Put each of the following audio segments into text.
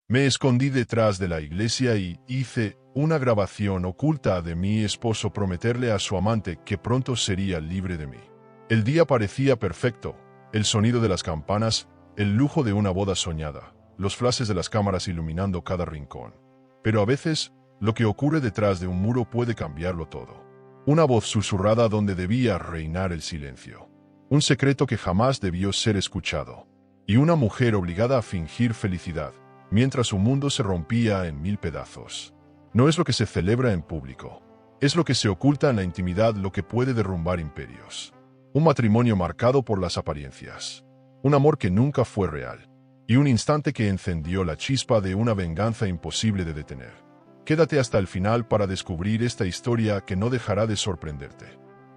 Me escondí detrás de la iglesia y hice una grabación oculta de mi esposo prometerle a su amante que pronto sería libre de mí. El día parecía perfecto, el sonido de las campanas, el lujo de una boda soñada, los flashes de las cámaras iluminando cada rincón. Pero a veces, lo que ocurre detrás de un muro puede cambiarlo todo. Una voz susurrada donde debía reinar el silencio. Un secreto que jamás debió ser escuchado. Y una mujer obligada a fingir felicidad, mientras su mundo se rompía en mil pedazos. No es lo que se celebra en público. Es lo que se oculta en la intimidad lo que puede derrumbar imperios. Un matrimonio marcado por las apariencias. Un amor que nunca fue real. Y un instante que encendió la chispa de una venganza imposible de detener. Quédate hasta el final para descubrir esta historia que no dejará de sorprenderte.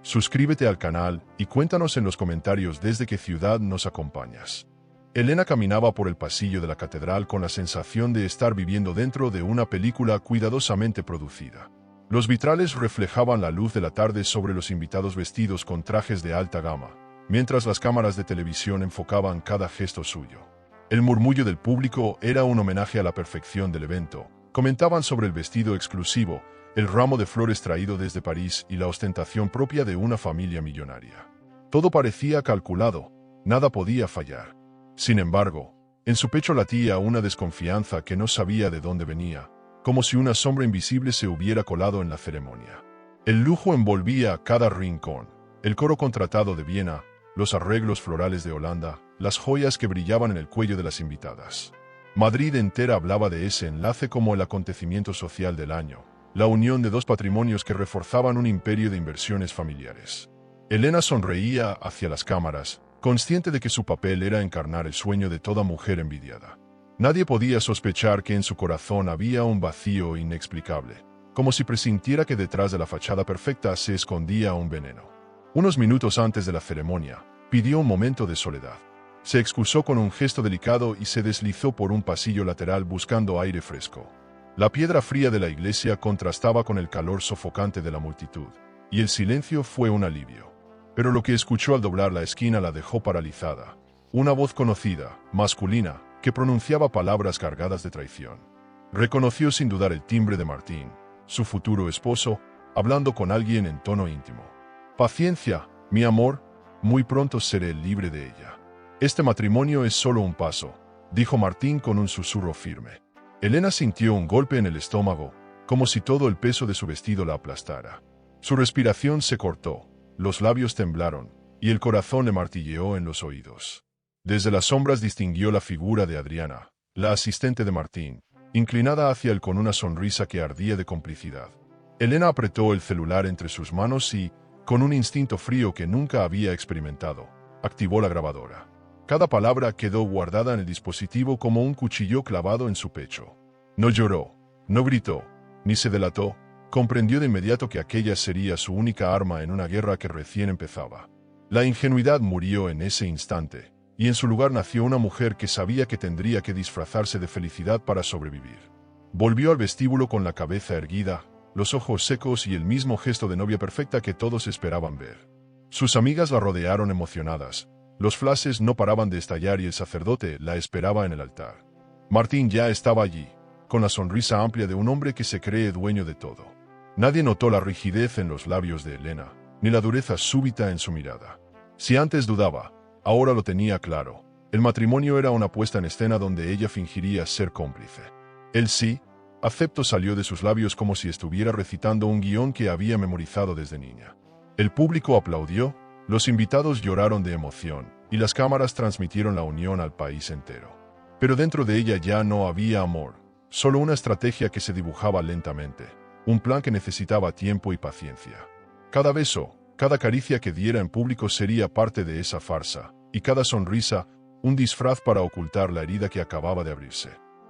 Suscríbete al canal y cuéntanos en los comentarios desde qué ciudad nos acompañas. Elena caminaba por el pasillo de la catedral con la sensación de estar viviendo dentro de una película cuidadosamente producida. Los vitrales reflejaban la luz de la tarde sobre los invitados vestidos con trajes de alta gama, mientras las cámaras de televisión enfocaban cada gesto suyo. El murmullo del público era un homenaje a la perfección del evento. Comentaban sobre el vestido exclusivo, el ramo de flores traído desde París y la ostentación propia de una familia millonaria. Todo parecía calculado, nada podía fallar. Sin embargo, en su pecho latía una desconfianza que no sabía de dónde venía, como si una sombra invisible se hubiera colado en la ceremonia. El lujo envolvía cada rincón, el coro contratado de Viena, los arreglos florales de Holanda, las joyas que brillaban en el cuello de las invitadas. Madrid entera hablaba de ese enlace como el acontecimiento social del año, la unión de dos patrimonios que reforzaban un imperio de inversiones familiares. Elena sonreía hacia las cámaras, consciente de que su papel era encarnar el sueño de toda mujer envidiada. Nadie podía sospechar que en su corazón había un vacío inexplicable, como si presintiera que detrás de la fachada perfecta se escondía un veneno. Unos minutos antes de la ceremonia, pidió un momento de soledad. Se excusó con un gesto delicado y se deslizó por un pasillo lateral buscando aire fresco. La piedra fría de la iglesia contrastaba con el calor sofocante de la multitud, y el silencio fue un alivio. Pero lo que escuchó al doblar la esquina la dejó paralizada. Una voz conocida, masculina, que pronunciaba palabras cargadas de traición. Reconoció sin dudar el timbre de Martín, su futuro esposo, hablando con alguien en tono íntimo. «Paciencia, mi amor, muy pronto seré libre de ella». «Este matrimonio es solo un paso», dijo Martín con un susurro firme. Elena sintió un golpe en el estómago, como si todo el peso de su vestido la aplastara. Su respiración se cortó, los labios temblaron, y el corazón le martilleó en los oídos. Desde las sombras distinguió la figura de Adriana, la asistente de Martín, inclinada hacia él con una sonrisa que ardía de complicidad. Elena apretó el celular entre sus manos y, con un instinto frío que nunca había experimentado, activó la grabadora. Cada palabra quedó guardada en el dispositivo como un cuchillo clavado en su pecho. No lloró, no gritó, ni se delató. Comprendió de inmediato que aquella sería su única arma en una guerra que recién empezaba. La ingenuidad murió en ese instante, y en su lugar nació una mujer que sabía que tendría que disfrazarse de felicidad para sobrevivir. Volvió al vestíbulo con la cabeza erguida, los ojos secos y el mismo gesto de novia perfecta que todos esperaban ver. Sus amigas la rodearon emocionadas. Los flashes no paraban de estallar y el sacerdote la esperaba en el altar. Martín ya estaba allí, con la sonrisa amplia de un hombre que se cree dueño de todo. Nadie notó la rigidez en los labios de Elena, ni la dureza súbita en su mirada. Si antes dudaba, ahora lo tenía claro. El matrimonio era una puesta en escena donde ella fingiría ser cómplice. El sí, acepto salió de sus labios como si estuviera recitando un guión que había memorizado desde niña. El público aplaudió, los invitados lloraron de emoción, y las cámaras transmitieron la unión al país entero. Pero dentro de ella ya no había amor, solo una estrategia que se dibujaba lentamente, un plan que necesitaba tiempo y paciencia. Cada beso, cada caricia que diera en público sería parte de esa farsa, y cada sonrisa, un disfraz para ocultar la herida que acababa de abrirse.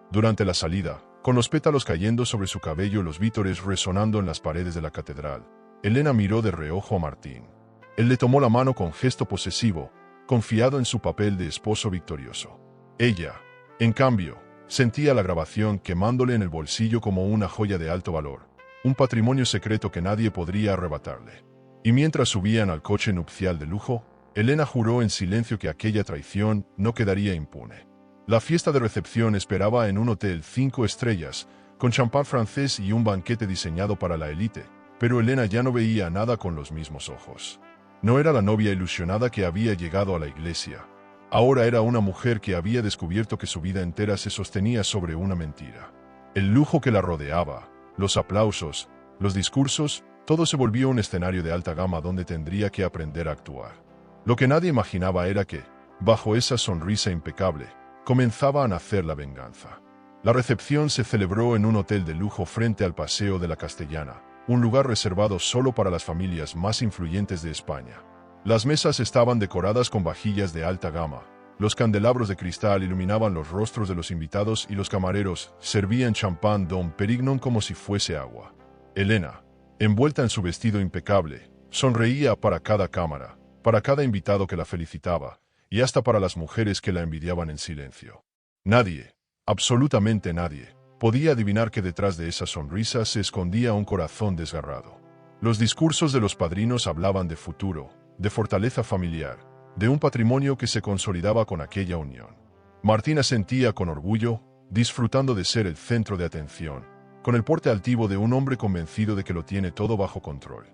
Durante la salida, con los pétalos cayendo sobre su cabello y los vítores resonando en las paredes de la catedral, Elena miró de reojo a Martín. Él le tomó la mano con gesto posesivo, confiado en su papel de esposo victorioso. Ella, en cambio, sentía la grabación quemándole en el bolsillo como una joya de alto valor, un patrimonio secreto que nadie podría arrebatarle. Y mientras subían al coche nupcial de lujo, Elena juró en silencio que aquella traición no quedaría impune. La fiesta de recepción esperaba en un hotel 5 estrellas, con champán francés y un banquete diseñado para la élite, pero Elena ya no veía nada con los mismos ojos. No era la novia ilusionada que había llegado a la iglesia. Ahora era una mujer que había descubierto que su vida entera se sostenía sobre una mentira. El lujo que la rodeaba, los aplausos, los discursos, todo se volvió un escenario de alta gama donde tendría que aprender a actuar. Lo que nadie imaginaba era que, bajo esa sonrisa impecable, comenzaba a nacer la venganza. La recepción se celebró en un hotel de lujo frente al Paseo de la Castellana, un lugar reservado solo para las familias más influyentes de España. Las mesas estaban decoradas con vajillas de alta gama, los candelabros de cristal iluminaban los rostros de los invitados y los camareros servían champán Dom Perignon como si fuese agua. Elena, envuelta en su vestido impecable, sonreía para cada cámara, para cada invitado que la felicitaba, y hasta para las mujeres que la envidiaban en silencio. Nadie, absolutamente nadie, podía adivinar que detrás de esa sonrisa se escondía un corazón desgarrado. Los discursos de los padrinos hablaban de futuro, de fortaleza familiar, de un patrimonio que se consolidaba con aquella unión. Martina sentía con orgullo, disfrutando de ser el centro de atención, con el porte altivo de un hombre convencido de que lo tiene todo bajo control.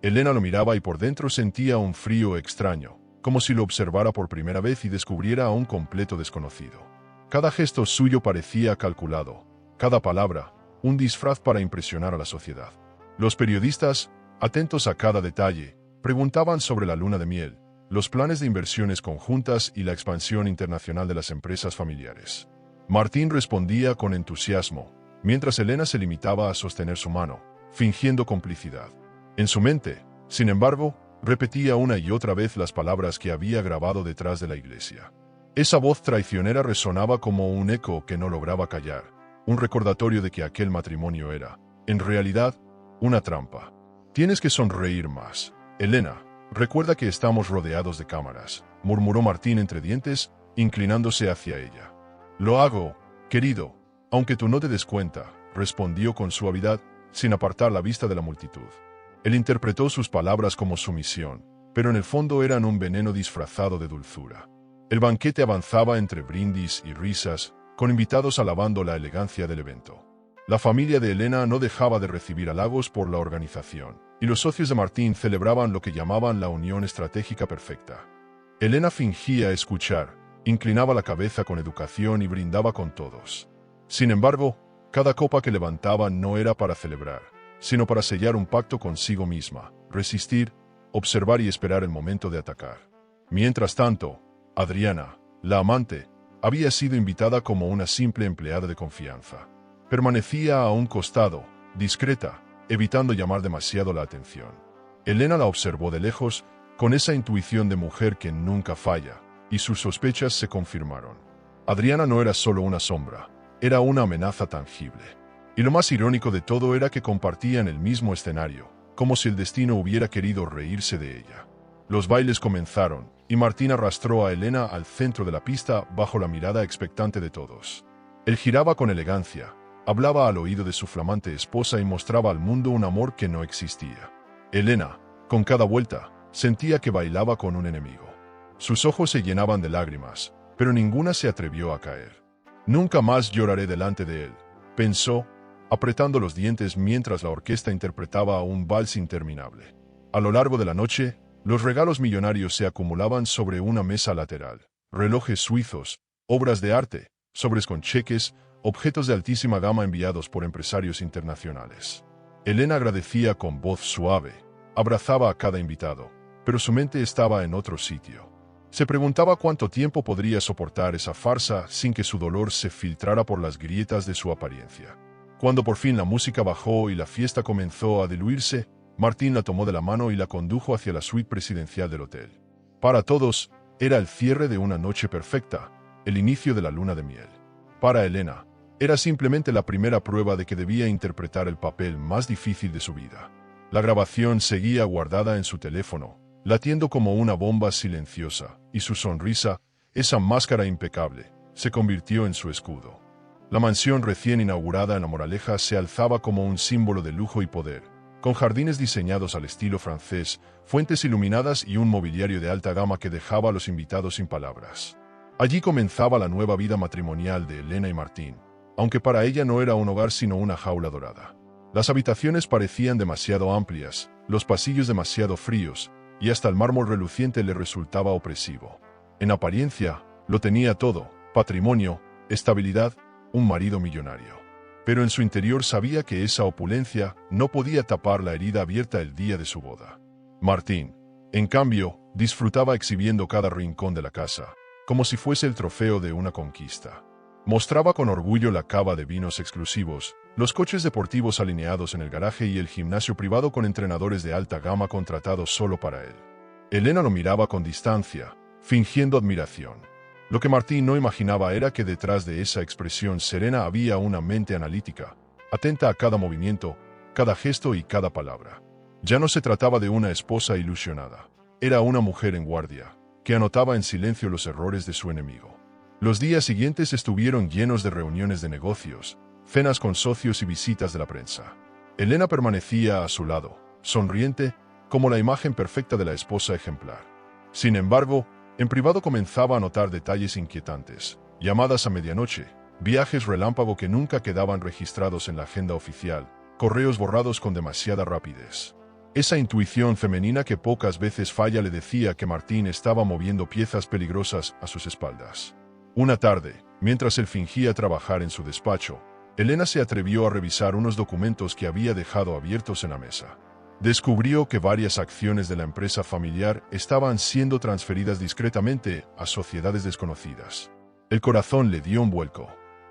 Elena lo miraba y por dentro sentía un frío extraño, como si lo observara por primera vez y descubriera a un completo desconocido. Cada gesto suyo parecía calculado, cada palabra, un disfraz para impresionar a la sociedad. Los periodistas, atentos a cada detalle, preguntaban sobre la luna de miel, los planes de inversiones conjuntas y la expansión internacional de las empresas familiares. Martín respondía con entusiasmo, mientras Elena se limitaba a sostener su mano, fingiendo complicidad. En su mente, sin embargo, repetía una y otra vez las palabras que había grabado detrás de la iglesia. Esa voz traicionera resonaba como un eco que no lograba callar, un recordatorio de que aquel matrimonio era, en realidad, una trampa. Tienes que sonreír más, Elena. Recuerda que estamos rodeados de cámaras, murmuró Martín entre dientes, inclinándose hacia ella. Lo hago, querido, aunque tú no te des cuenta, respondió con suavidad, sin apartar la vista de la multitud. Él interpretó sus palabras como sumisión, pero en el fondo eran un veneno disfrazado de dulzura. El banquete avanzaba entre brindis y risas, con invitados alabando la elegancia del evento. La familia de Elena no dejaba de recibir halagos por la organización, y los socios de Martín celebraban lo que llamaban la unión estratégica perfecta. Elena fingía escuchar, inclinaba la cabeza con educación y brindaba con todos. Sin embargo, cada copa que levantaba no era para celebrar, sino para sellar un pacto consigo misma, resistir, observar y esperar el momento de atacar. Mientras tanto, Adriana, la amante, había sido invitada como una simple empleada de confianza. Permanecía a un costado, discreta, evitando llamar demasiado la atención. Elena la observó de lejos, con esa intuición de mujer que nunca falla, y sus sospechas se confirmaron. Adriana no era solo una sombra, era una amenaza tangible. Y lo más irónico de todo era que compartían el mismo escenario, como si el destino hubiera querido reírse de ella. Los bailes comenzaron, y Martín arrastró a Elena al centro de la pista bajo la mirada expectante de todos. Él giraba con elegancia, hablaba al oído de su flamante esposa y mostraba al mundo un amor que no existía. Elena, con cada vuelta, sentía que bailaba con un enemigo. Sus ojos se llenaban de lágrimas, pero ninguna se atrevió a caer. Nunca más lloraré delante de él, pensó, apretando los dientes mientras la orquesta interpretaba un vals interminable. A lo largo de la noche, los regalos millonarios se acumulaban sobre una mesa lateral. Relojes suizos, obras de arte, sobres con cheques, objetos de altísima gama enviados por empresarios internacionales. Elena agradecía con voz suave, abrazaba a cada invitado, pero su mente estaba en otro sitio. Se preguntaba cuánto tiempo podría soportar esa farsa sin que su dolor se filtrara por las grietas de su apariencia. Cuando por fin la música bajó y la fiesta comenzó a diluirse, Martín la tomó de la mano y la condujo hacia la suite presidencial del hotel. Para todos, era el cierre de una noche perfecta, el inicio de la luna de miel. Para Elena, era simplemente la primera prueba de que debía interpretar el papel más difícil de su vida. La grabación seguía guardada en su teléfono, latiendo como una bomba silenciosa, y su sonrisa, esa máscara impecable, se convirtió en su escudo. La mansión recién inaugurada en La Moraleja se alzaba como un símbolo de lujo y poder, con jardines diseñados al estilo francés, fuentes iluminadas y un mobiliario de alta gama que dejaba a los invitados sin palabras. Allí comenzaba la nueva vida matrimonial de Elena y Martín, aunque para ella no era un hogar sino una jaula dorada. Las habitaciones parecían demasiado amplias, los pasillos demasiado fríos, y hasta el mármol reluciente le resultaba opresivo. En apariencia, lo tenía todo: patrimonio, estabilidad, un marido millonario. Pero en su interior sabía que esa opulencia no podía tapar la herida abierta el día de su boda. Martín, en cambio, disfrutaba exhibiendo cada rincón de la casa, como si fuese el trofeo de una conquista. Mostraba con orgullo la cava de vinos exclusivos, los coches deportivos alineados en el garaje y el gimnasio privado con entrenadores de alta gama contratados solo para él. Elena lo miraba con distancia, fingiendo admiración. Lo que Martín no imaginaba era que detrás de esa expresión serena había una mente analítica, atenta a cada movimiento, cada gesto y cada palabra. Ya no se trataba de una esposa ilusionada. Era una mujer en guardia, que anotaba en silencio los errores de su enemigo. Los días siguientes estuvieron llenos de reuniones de negocios, cenas con socios y visitas de la prensa. Elena permanecía a su lado, sonriente, como la imagen perfecta de la esposa ejemplar. Sin embargo, en privado comenzaba a notar detalles inquietantes: llamadas a medianoche, viajes relámpago que nunca quedaban registrados en la agenda oficial, correos borrados con demasiada rapidez. Esa intuición femenina que pocas veces falla le decía que Martín estaba moviendo piezas peligrosas a sus espaldas. Una tarde, mientras él fingía trabajar en su despacho, Elena se atrevió a revisar unos documentos que había dejado abiertos en la mesa. Descubrió que varias acciones de la empresa familiar estaban siendo transferidas discretamente a sociedades desconocidas. El corazón le dio un vuelco.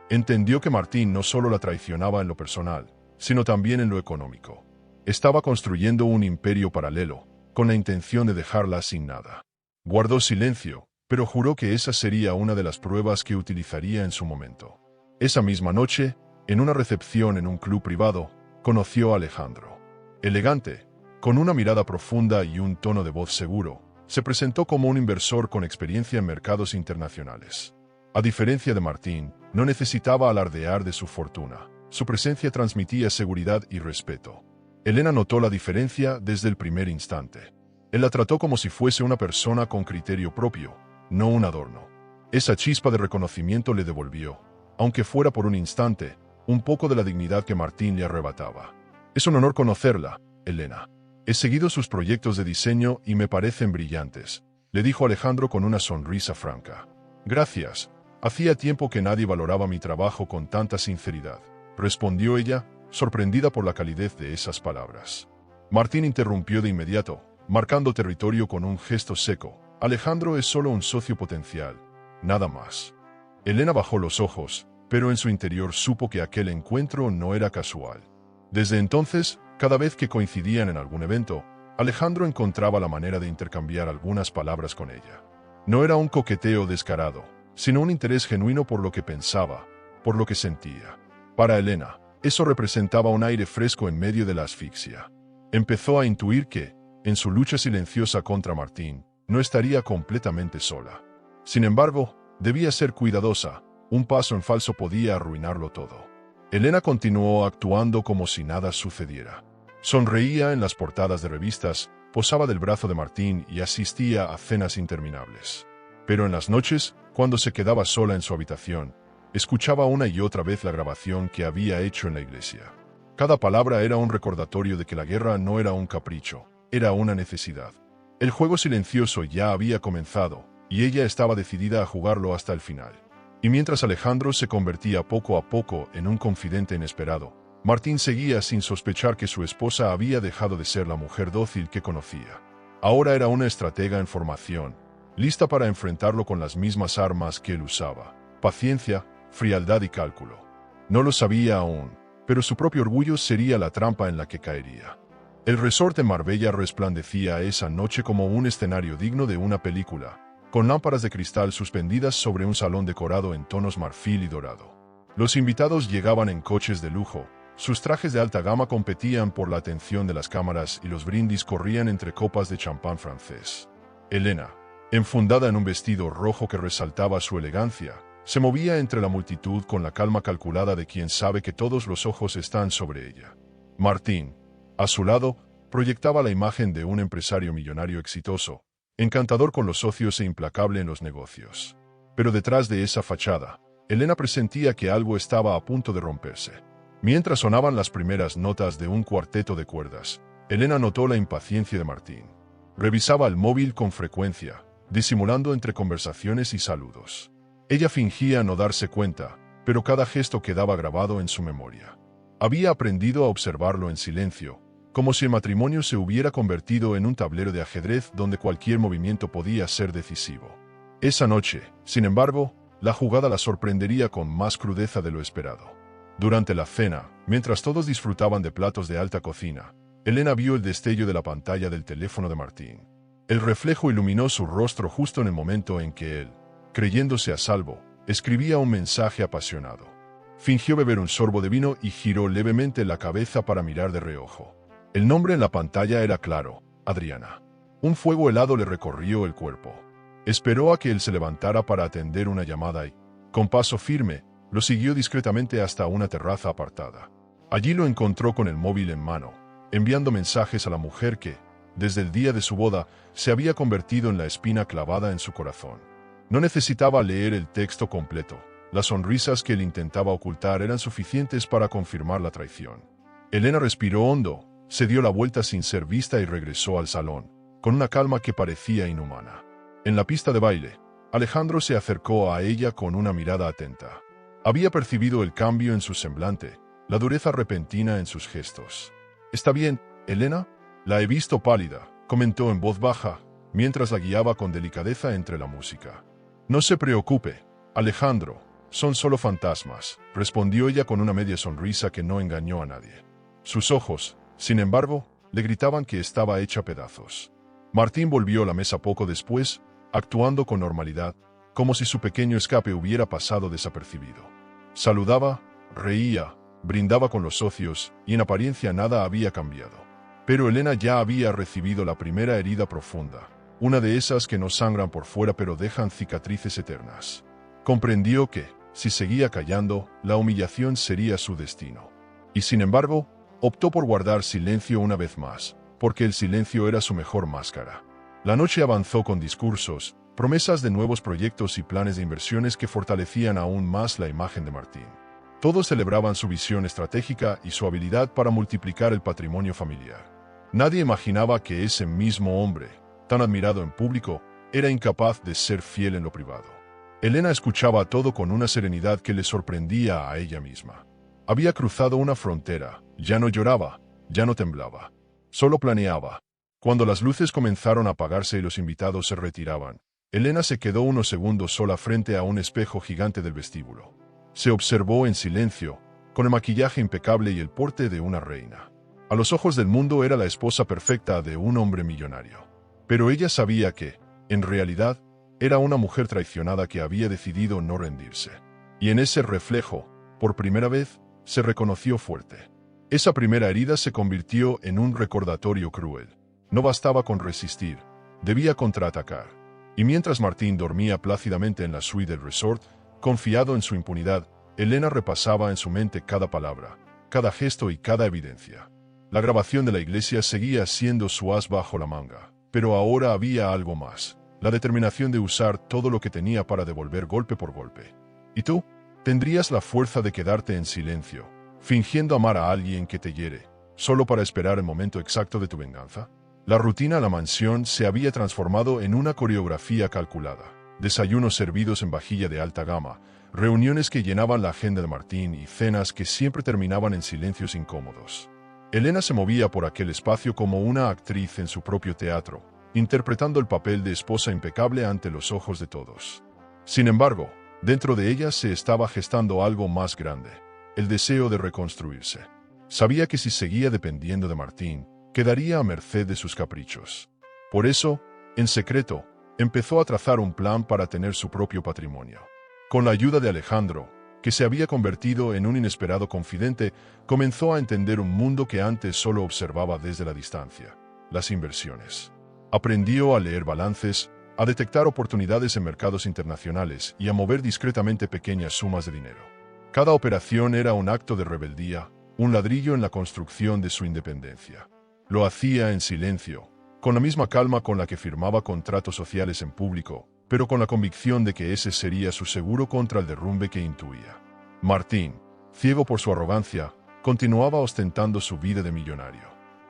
Entendió que Martín no solo la traicionaba en lo personal, sino también en lo económico. Estaba construyendo un imperio paralelo, con la intención de dejarla sin nada. Guardó silencio, pero juró que esa sería una de las pruebas que utilizaría en su momento. Esa misma noche, en una recepción en un club privado, conoció a Alejandro. Elegante, con una mirada profunda y un tono de voz seguro, se presentó como un inversor con experiencia en mercados internacionales. A diferencia de Martín, no necesitaba alardear de su fortuna. Su presencia transmitía seguridad y respeto. Elena notó la diferencia desde el primer instante. Él la trató como si fuese una persona con criterio propio, no un adorno. Esa chispa de reconocimiento le devolvió, aunque fuera por un instante, un poco de la dignidad que Martín le arrebataba. Es un honor conocerla, Elena. He seguido sus proyectos de diseño y me parecen brillantes, le dijo Alejandro con una sonrisa franca. Gracias. Hacía tiempo que nadie valoraba mi trabajo con tanta sinceridad, respondió ella, sorprendida por la calidez de esas palabras. Martín interrumpió de inmediato, marcando territorio con un gesto seco. Alejandro es solo un socio potencial, nada más. Elena bajó los ojos, pero en su interior supo que aquel encuentro no era casual. Desde entonces, cada vez que coincidían en algún evento, Alejandro encontraba la manera de intercambiar algunas palabras con ella. No era un coqueteo descarado, sino un interés genuino por lo que pensaba, por lo que sentía. Para Elena, eso representaba un aire fresco en medio de la asfixia. Empezó a intuir que, en su lucha silenciosa contra Martín, no estaría completamente sola. Sin embargo, debía ser cuidadosa. Un paso en falso podía arruinarlo todo. Elena continuó actuando como si nada sucediera. Sonreía en las portadas de revistas, posaba del brazo de Martín y asistía a cenas interminables. Pero en las noches, cuando se quedaba sola en su habitación, escuchaba una y otra vez la grabación que había hecho en la iglesia. Cada palabra era un recordatorio de que la guerra no era un capricho, era una necesidad. El juego silencioso ya había comenzado, y ella estaba decidida a jugarlo hasta el final. Y mientras Alejandro se convertía poco a poco en un confidente inesperado, Martín seguía sin sospechar que su esposa había dejado de ser la mujer dócil que conocía. Ahora era una estratega en formación, lista para enfrentarlo con las mismas armas que él usaba: paciencia, frialdad y cálculo. No lo sabía aún, pero su propio orgullo sería la trampa en la que caería. El resort en Marbella resplandecía esa noche como un escenario digno de una película, con lámparas de cristal suspendidas sobre un salón decorado en tonos marfil y dorado. Los invitados llegaban en coches de lujo, sus trajes de alta gama competían por la atención de las cámaras y los brindis corrían entre copas de champán francés. Elena, enfundada en un vestido rojo que resaltaba su elegancia, se movía entre la multitud con la calma calculada de quien sabe que todos los ojos están sobre ella. Martín, a su lado, proyectaba la imagen de un empresario millonario exitoso, encantador con los socios e implacable en los negocios. Pero detrás de esa fachada, Elena presentía que algo estaba a punto de romperse. Mientras sonaban las primeras notas de un cuarteto de cuerdas, Elena notó la impaciencia de Martín. Revisaba el móvil con frecuencia, disimulando entre conversaciones y saludos. Ella fingía no darse cuenta, pero cada gesto quedaba grabado en su memoria. Había aprendido a observarlo en silencio, como si el matrimonio se hubiera convertido en un tablero de ajedrez donde cualquier movimiento podía ser decisivo. Esa noche, sin embargo, la jugada la sorprendería con más crudeza de lo esperado. Durante la cena, mientras todos disfrutaban de platos de alta cocina, Elena vio el destello de la pantalla del teléfono de Martín. El reflejo iluminó su rostro justo en el momento en que él, creyéndose a salvo, escribía un mensaje apasionado. Fingió beber un sorbo de vino y giró levemente la cabeza para mirar de reojo. El nombre en la pantalla era claro: Adriana. Un fuego helado le recorrió el cuerpo. Esperó a que él se levantara para atender una llamada y, con paso firme, lo siguió discretamente hasta una terraza apartada. Allí lo encontró con el móvil en mano, enviando mensajes a la mujer que, desde el día de su boda, se había convertido en la espina clavada en su corazón. No necesitaba leer el texto completo. Las sonrisas que él intentaba ocultar eran suficientes para confirmar la traición. Elena respiró hondo, se dio la vuelta sin ser vista y regresó al salón, con una calma que parecía inhumana. En la pista de baile, Alejandro se acercó a ella con una mirada atenta. Había percibido el cambio en su semblante, la dureza repentina en sus gestos. «¿Está bien, Elena?» «La he visto pálida», comentó en voz baja, mientras la guiaba con delicadeza entre la música. «No se preocupe, Alejandro, son solo fantasmas», respondió ella con una media sonrisa que no engañó a nadie. Sus ojos, sin embargo, le gritaban que estaba hecha pedazos. Martín volvió a la mesa poco después, actuando con normalidad, como si su pequeño escape hubiera pasado desapercibido. Saludaba, reía, brindaba con los socios, y en apariencia nada había cambiado. Pero Elena ya había recibido la primera herida profunda, una de esas que no sangran por fuera pero dejan cicatrices eternas. Comprendió que, si seguía callando, la humillación sería su destino. Y sin embargo, optó por guardar silencio una vez más, porque el silencio era su mejor máscara. La noche avanzó con discursos, promesas de nuevos proyectos y planes de inversiones que fortalecían aún más la imagen de Martín. Todos celebraban su visión estratégica y su habilidad para multiplicar el patrimonio familiar. Nadie imaginaba que ese mismo hombre, tan admirado en público, era incapaz de ser fiel en lo privado. Elena escuchaba todo con una serenidad que le sorprendía a ella misma. Había cruzado una frontera, ya no lloraba, ya no temblaba, solo planeaba. Cuando las luces comenzaron a apagarse y los invitados se retiraban, Elena se quedó unos segundos sola frente a un espejo gigante del vestíbulo. Se observó en silencio, con el maquillaje impecable y el porte de una reina. A los ojos del mundo era la esposa perfecta de un hombre millonario. Pero ella sabía que, en realidad, era una mujer traicionada que había decidido no rendirse. Y en ese reflejo, por primera vez, se reconoció fuerte. Esa primera herida se convirtió en un recordatorio cruel. No bastaba con resistir, debía contraatacar. Y mientras Martín dormía plácidamente en la suite del resort, confiado en su impunidad, Elena repasaba en su mente cada palabra, cada gesto y cada evidencia. La grabación de la iglesia seguía siendo su as bajo la manga, pero ahora había algo más, la determinación de usar todo lo que tenía para devolver golpe por golpe. ¿Y tú? ¿Tendrías la fuerza de quedarte en silencio, fingiendo amar a alguien que te hiere, solo para esperar el momento exacto de tu venganza? La rutina a la mansión se había transformado en una coreografía calculada. Desayunos servidos en vajilla de alta gama, reuniones que llenaban la agenda de Martín y cenas que siempre terminaban en silencios incómodos. Elena se movía por aquel espacio como una actriz en su propio teatro, interpretando el papel de esposa impecable ante los ojos de todos. Sin embargo, dentro de ella se estaba gestando algo más grande, el deseo de reconstruirse. Sabía que si seguía dependiendo de Martín, quedaría a merced de sus caprichos. Por eso, en secreto, empezó a trazar un plan para tener su propio patrimonio. Con la ayuda de Alejandro, que se había convertido en un inesperado confidente, comenzó a entender un mundo que antes solo observaba desde la distancia: las inversiones. Aprendió a leer balances, a detectar oportunidades en mercados internacionales y a mover discretamente pequeñas sumas de dinero. Cada operación era un acto de rebeldía, un ladrillo en la construcción de su independencia. Lo hacía en silencio, con la misma calma con la que firmaba contratos sociales en público, pero con la convicción de que ese sería su seguro contra el derrumbe que intuía. Martín, ciego por su arrogancia, continuaba ostentando su vida de millonario.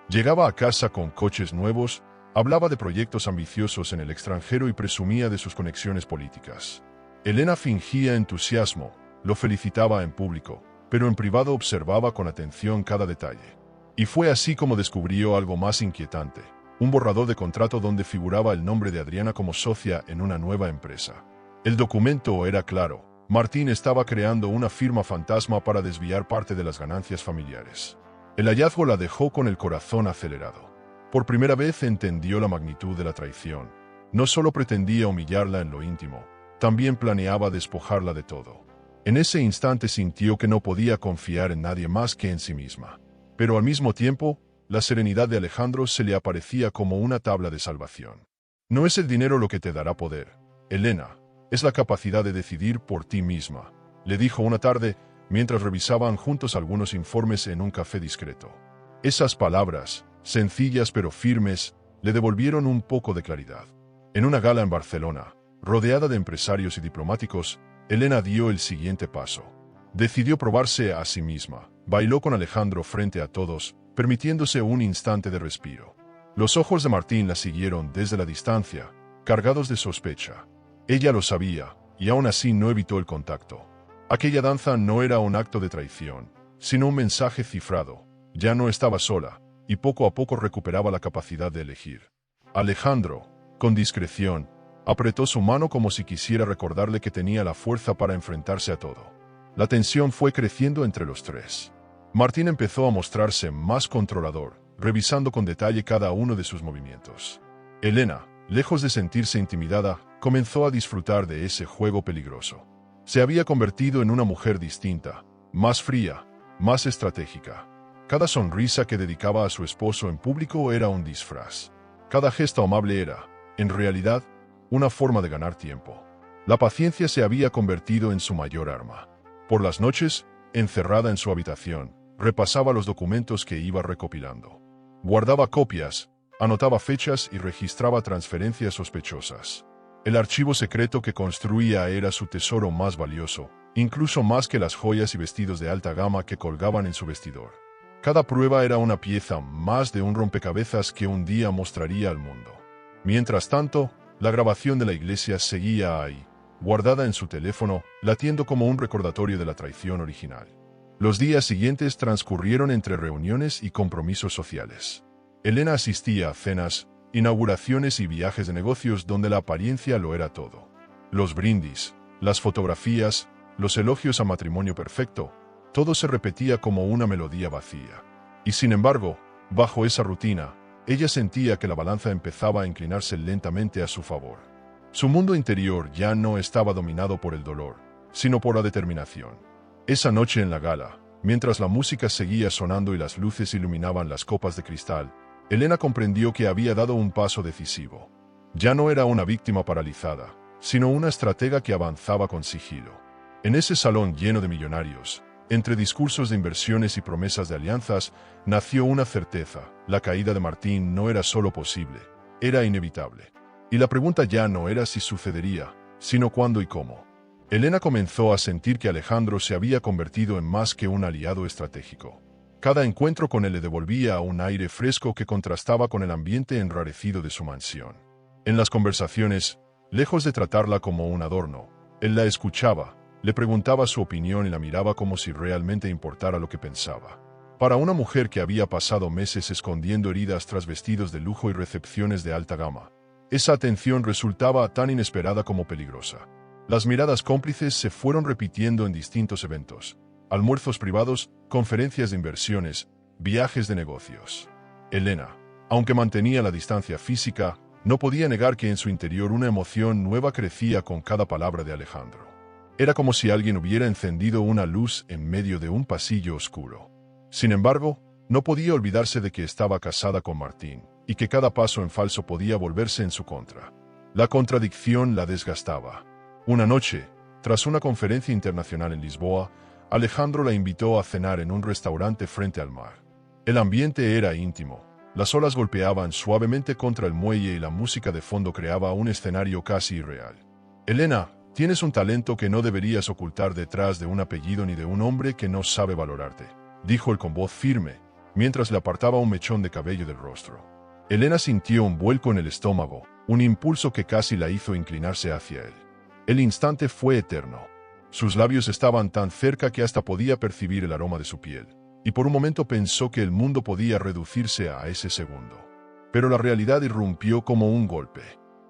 Llegaba a casa con coches nuevos, hablaba de proyectos ambiciosos en el extranjero y presumía de sus conexiones políticas. Elena fingía entusiasmo, lo felicitaba en público, pero en privado observaba con atención cada detalle. Y fue así como descubrió algo más inquietante: un borrador de contrato donde figuraba el nombre de Adriana como socia en una nueva empresa. El documento era claro: Martín estaba creando una firma fantasma para desviar parte de las ganancias familiares. El hallazgo la dejó con el corazón acelerado. Por primera vez entendió la magnitud de la traición. No solo pretendía humillarla en lo íntimo, también planeaba despojarla de todo. En ese instante sintió que no podía confiar en nadie más que en sí misma. Pero al mismo tiempo, la serenidad de Alejandro se le aparecía como una tabla de salvación. No es el dinero lo que te dará poder, Elena, es la capacidad de decidir por ti misma, le dijo una tarde, mientras revisaban juntos algunos informes en un café discreto. Esas palabras, sencillas pero firmes, le devolvieron un poco de claridad. En una gala en Barcelona, rodeada de empresarios y diplomáticos, Elena dio el siguiente paso. Decidió probarse a sí misma. Bailó con Alejandro frente a todos, permitiéndose un instante de respiro. Los ojos de Martín la siguieron desde la distancia, cargados de sospecha. Ella lo sabía, y aún así no evitó el contacto. Aquella danza no era un acto de traición, sino un mensaje cifrado. Ya no estaba sola, y poco a poco recuperaba la capacidad de elegir. Alejandro, con discreción, apretó su mano como si quisiera recordarle que tenía la fuerza para enfrentarse a todo. La tensión fue creciendo entre los tres. Martín empezó a mostrarse más controlador, revisando con detalle cada uno de sus movimientos. Elena, lejos de sentirse intimidada, comenzó a disfrutar de ese juego peligroso. Se había convertido en una mujer distinta, más fría, más estratégica. Cada sonrisa que dedicaba a su esposo en público era un disfraz. Cada gesto amable era, en realidad, una forma de ganar tiempo. La paciencia se había convertido en su mayor arma. Por las noches, encerrada en su habitación, repasaba los documentos que iba recopilando. Guardaba copias, anotaba fechas y registraba transferencias sospechosas. El archivo secreto que construía era su tesoro más valioso, incluso más que las joyas y vestidos de alta gama que colgaban en su vestidor. Cada prueba era una pieza más de un rompecabezas que un día mostraría al mundo. Mientras tanto, la grabación de la iglesia seguía ahí, guardada en su teléfono, latiendo como un recordatorio de la traición original. Los días siguientes transcurrieron entre reuniones y compromisos sociales. Elena asistía a cenas, inauguraciones y viajes de negocios donde la apariencia lo era todo. Los brindis, las fotografías, los elogios a matrimonio perfecto, todo se repetía como una melodía vacía. Y sin embargo, bajo esa rutina, ella sentía que la balanza empezaba a inclinarse lentamente a su favor. Su mundo interior ya no estaba dominado por el dolor, sino por la determinación. Esa noche en la gala, mientras la música seguía sonando y las luces iluminaban las copas de cristal, Elena comprendió que había dado un paso decisivo. Ya no era una víctima paralizada, sino una estratega que avanzaba con sigilo. En ese salón lleno de millonarios, entre discursos de inversiones y promesas de alianzas, nació una certeza: la caída de Martín no era solo posible, era inevitable. Y la pregunta ya no era si sucedería, sino cuándo y cómo. Elena comenzó a sentir que Alejandro se había convertido en más que un aliado estratégico. Cada encuentro con él le devolvía un aire fresco que contrastaba con el ambiente enrarecido de su mansión. En las conversaciones, lejos de tratarla como un adorno, él la escuchaba, le preguntaba su opinión y la miraba como si realmente importara lo que pensaba. Para una mujer que había pasado meses escondiendo heridas tras vestidos de lujo y recepciones de alta gama, esa atención resultaba tan inesperada como peligrosa. Las miradas cómplices se fueron repitiendo en distintos eventos: almuerzos privados, conferencias de inversiones, viajes de negocios. Elena, aunque mantenía la distancia física, no podía negar que en su interior una emoción nueva crecía con cada palabra de Alejandro. Era como si alguien hubiera encendido una luz en medio de un pasillo oscuro. Sin embargo, no podía olvidarse de que estaba casada con Martín, y que cada paso en falso podía volverse en su contra. La contradicción la desgastaba. Una noche, tras una conferencia internacional en Lisboa, Alejandro la invitó a cenar en un restaurante frente al mar. El ambiente era íntimo, las olas golpeaban suavemente contra el muelle y la música de fondo creaba un escenario casi irreal. Elena, tienes un talento que no deberías ocultar detrás de un apellido ni de un hombre que no sabe valorarte, dijo él con voz firme, mientras le apartaba un mechón de cabello del rostro. Elena sintió un vuelco en el estómago, un impulso que casi la hizo inclinarse hacia él. El instante fue eterno. Sus labios estaban tan cerca que hasta podía percibir el aroma de su piel, y por un momento pensó que el mundo podía reducirse a ese segundo. Pero la realidad irrumpió como un golpe.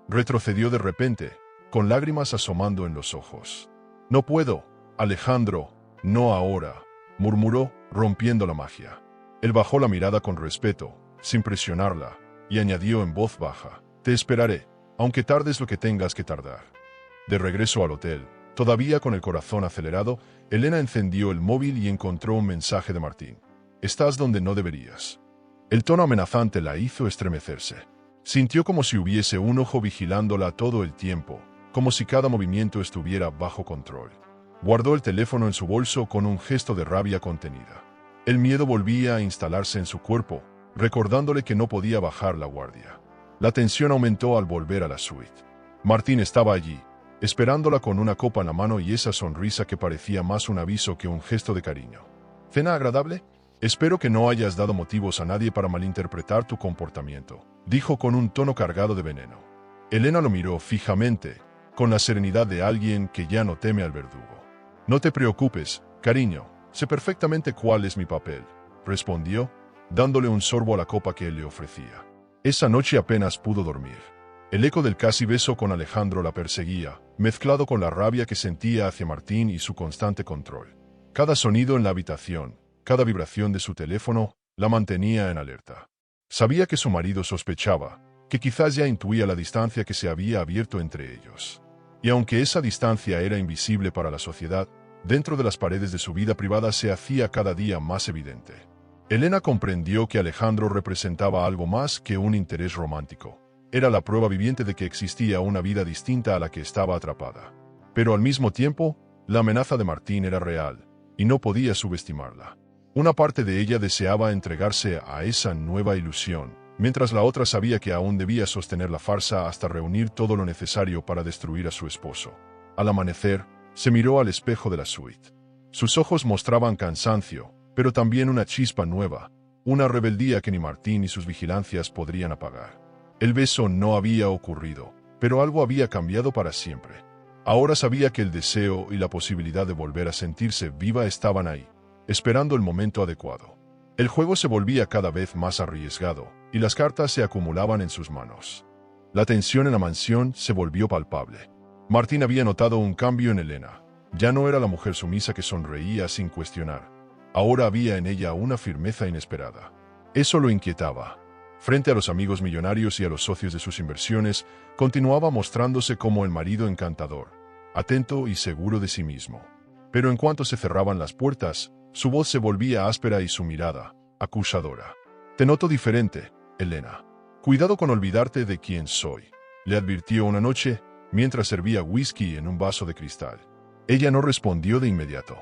Retrocedió de repente, con lágrimas asomando en los ojos. «No puedo, Alejandro, no ahora», murmuró, rompiendo la magia. Él bajó la mirada con respeto, sin presionarla, y añadió en voz baja: «Te esperaré, aunque tardes lo que tengas que tardar». De regreso al hotel, todavía con el corazón acelerado, Elena encendió el móvil y encontró un mensaje de Martín. «Estás donde no deberías». El tono amenazante la hizo estremecerse. Sintió como si hubiese un ojo vigilándola todo el tiempo, como si cada movimiento estuviera bajo control. Guardó el teléfono en su bolso con un gesto de rabia contenida. El miedo volvía a instalarse en su cuerpo, recordándole que no podía bajar la guardia. La tensión aumentó al volver a la suite. Martín estaba allí, esperándola con una copa en la mano y esa sonrisa que parecía más un aviso que un gesto de cariño. «¿Cena agradable? Espero que no hayas dado motivos a nadie para malinterpretar tu comportamiento», dijo con un tono cargado de veneno. Elena lo miró fijamente, con la serenidad de alguien que ya no teme al verdugo. «No te preocupes, cariño, sé perfectamente cuál es mi papel», respondió, dándole un sorbo a la copa que él le ofrecía. Esa noche apenas pudo dormir. El eco del casi beso con Alejandro la perseguía, mezclado con la rabia que sentía hacia Martín y su constante control. Cada sonido en la habitación, cada vibración de su teléfono, la mantenía en alerta. Sabía que su marido sospechaba, que quizás ya intuía la distancia que se había abierto entre ellos. Y aunque esa distancia era invisible para la sociedad, dentro de las paredes de su vida privada se hacía cada día más evidente. Elena comprendió que Alejandro representaba algo más que un interés romántico. Era la prueba viviente de que existía una vida distinta a la que estaba atrapada. Pero al mismo tiempo, la amenaza de Martín era real, y no podía subestimarla. Una parte de ella deseaba entregarse a esa nueva ilusión, mientras la otra sabía que aún debía sostener la farsa hasta reunir todo lo necesario para destruir a su esposo. Al amanecer, se miró al espejo de la suite. Sus ojos mostraban cansancio, pero también una chispa nueva, una rebeldía que ni Martín ni sus vigilancias podrían apagar. El beso no había ocurrido, pero algo había cambiado para siempre. Ahora sabía que el deseo y la posibilidad de volver a sentirse viva estaban ahí, esperando el momento adecuado. El juego se volvía cada vez más arriesgado, y las cartas se acumulaban en sus manos. La tensión en la mansión se volvió palpable. Martín había notado un cambio en Elena. Ya no era la mujer sumisa que sonreía sin cuestionar. Ahora había en ella una firmeza inesperada. Eso lo inquietaba. Frente a los amigos millonarios y a los socios de sus inversiones, continuaba mostrándose como el marido encantador, atento y seguro de sí mismo. Pero en cuanto se cerraban las puertas, su voz se volvía áspera y su mirada, acusadora. «Te noto diferente, Elena. Cuidado con olvidarte de quién soy», le advirtió una noche, mientras servía whisky en un vaso de cristal. Ella no respondió de inmediato.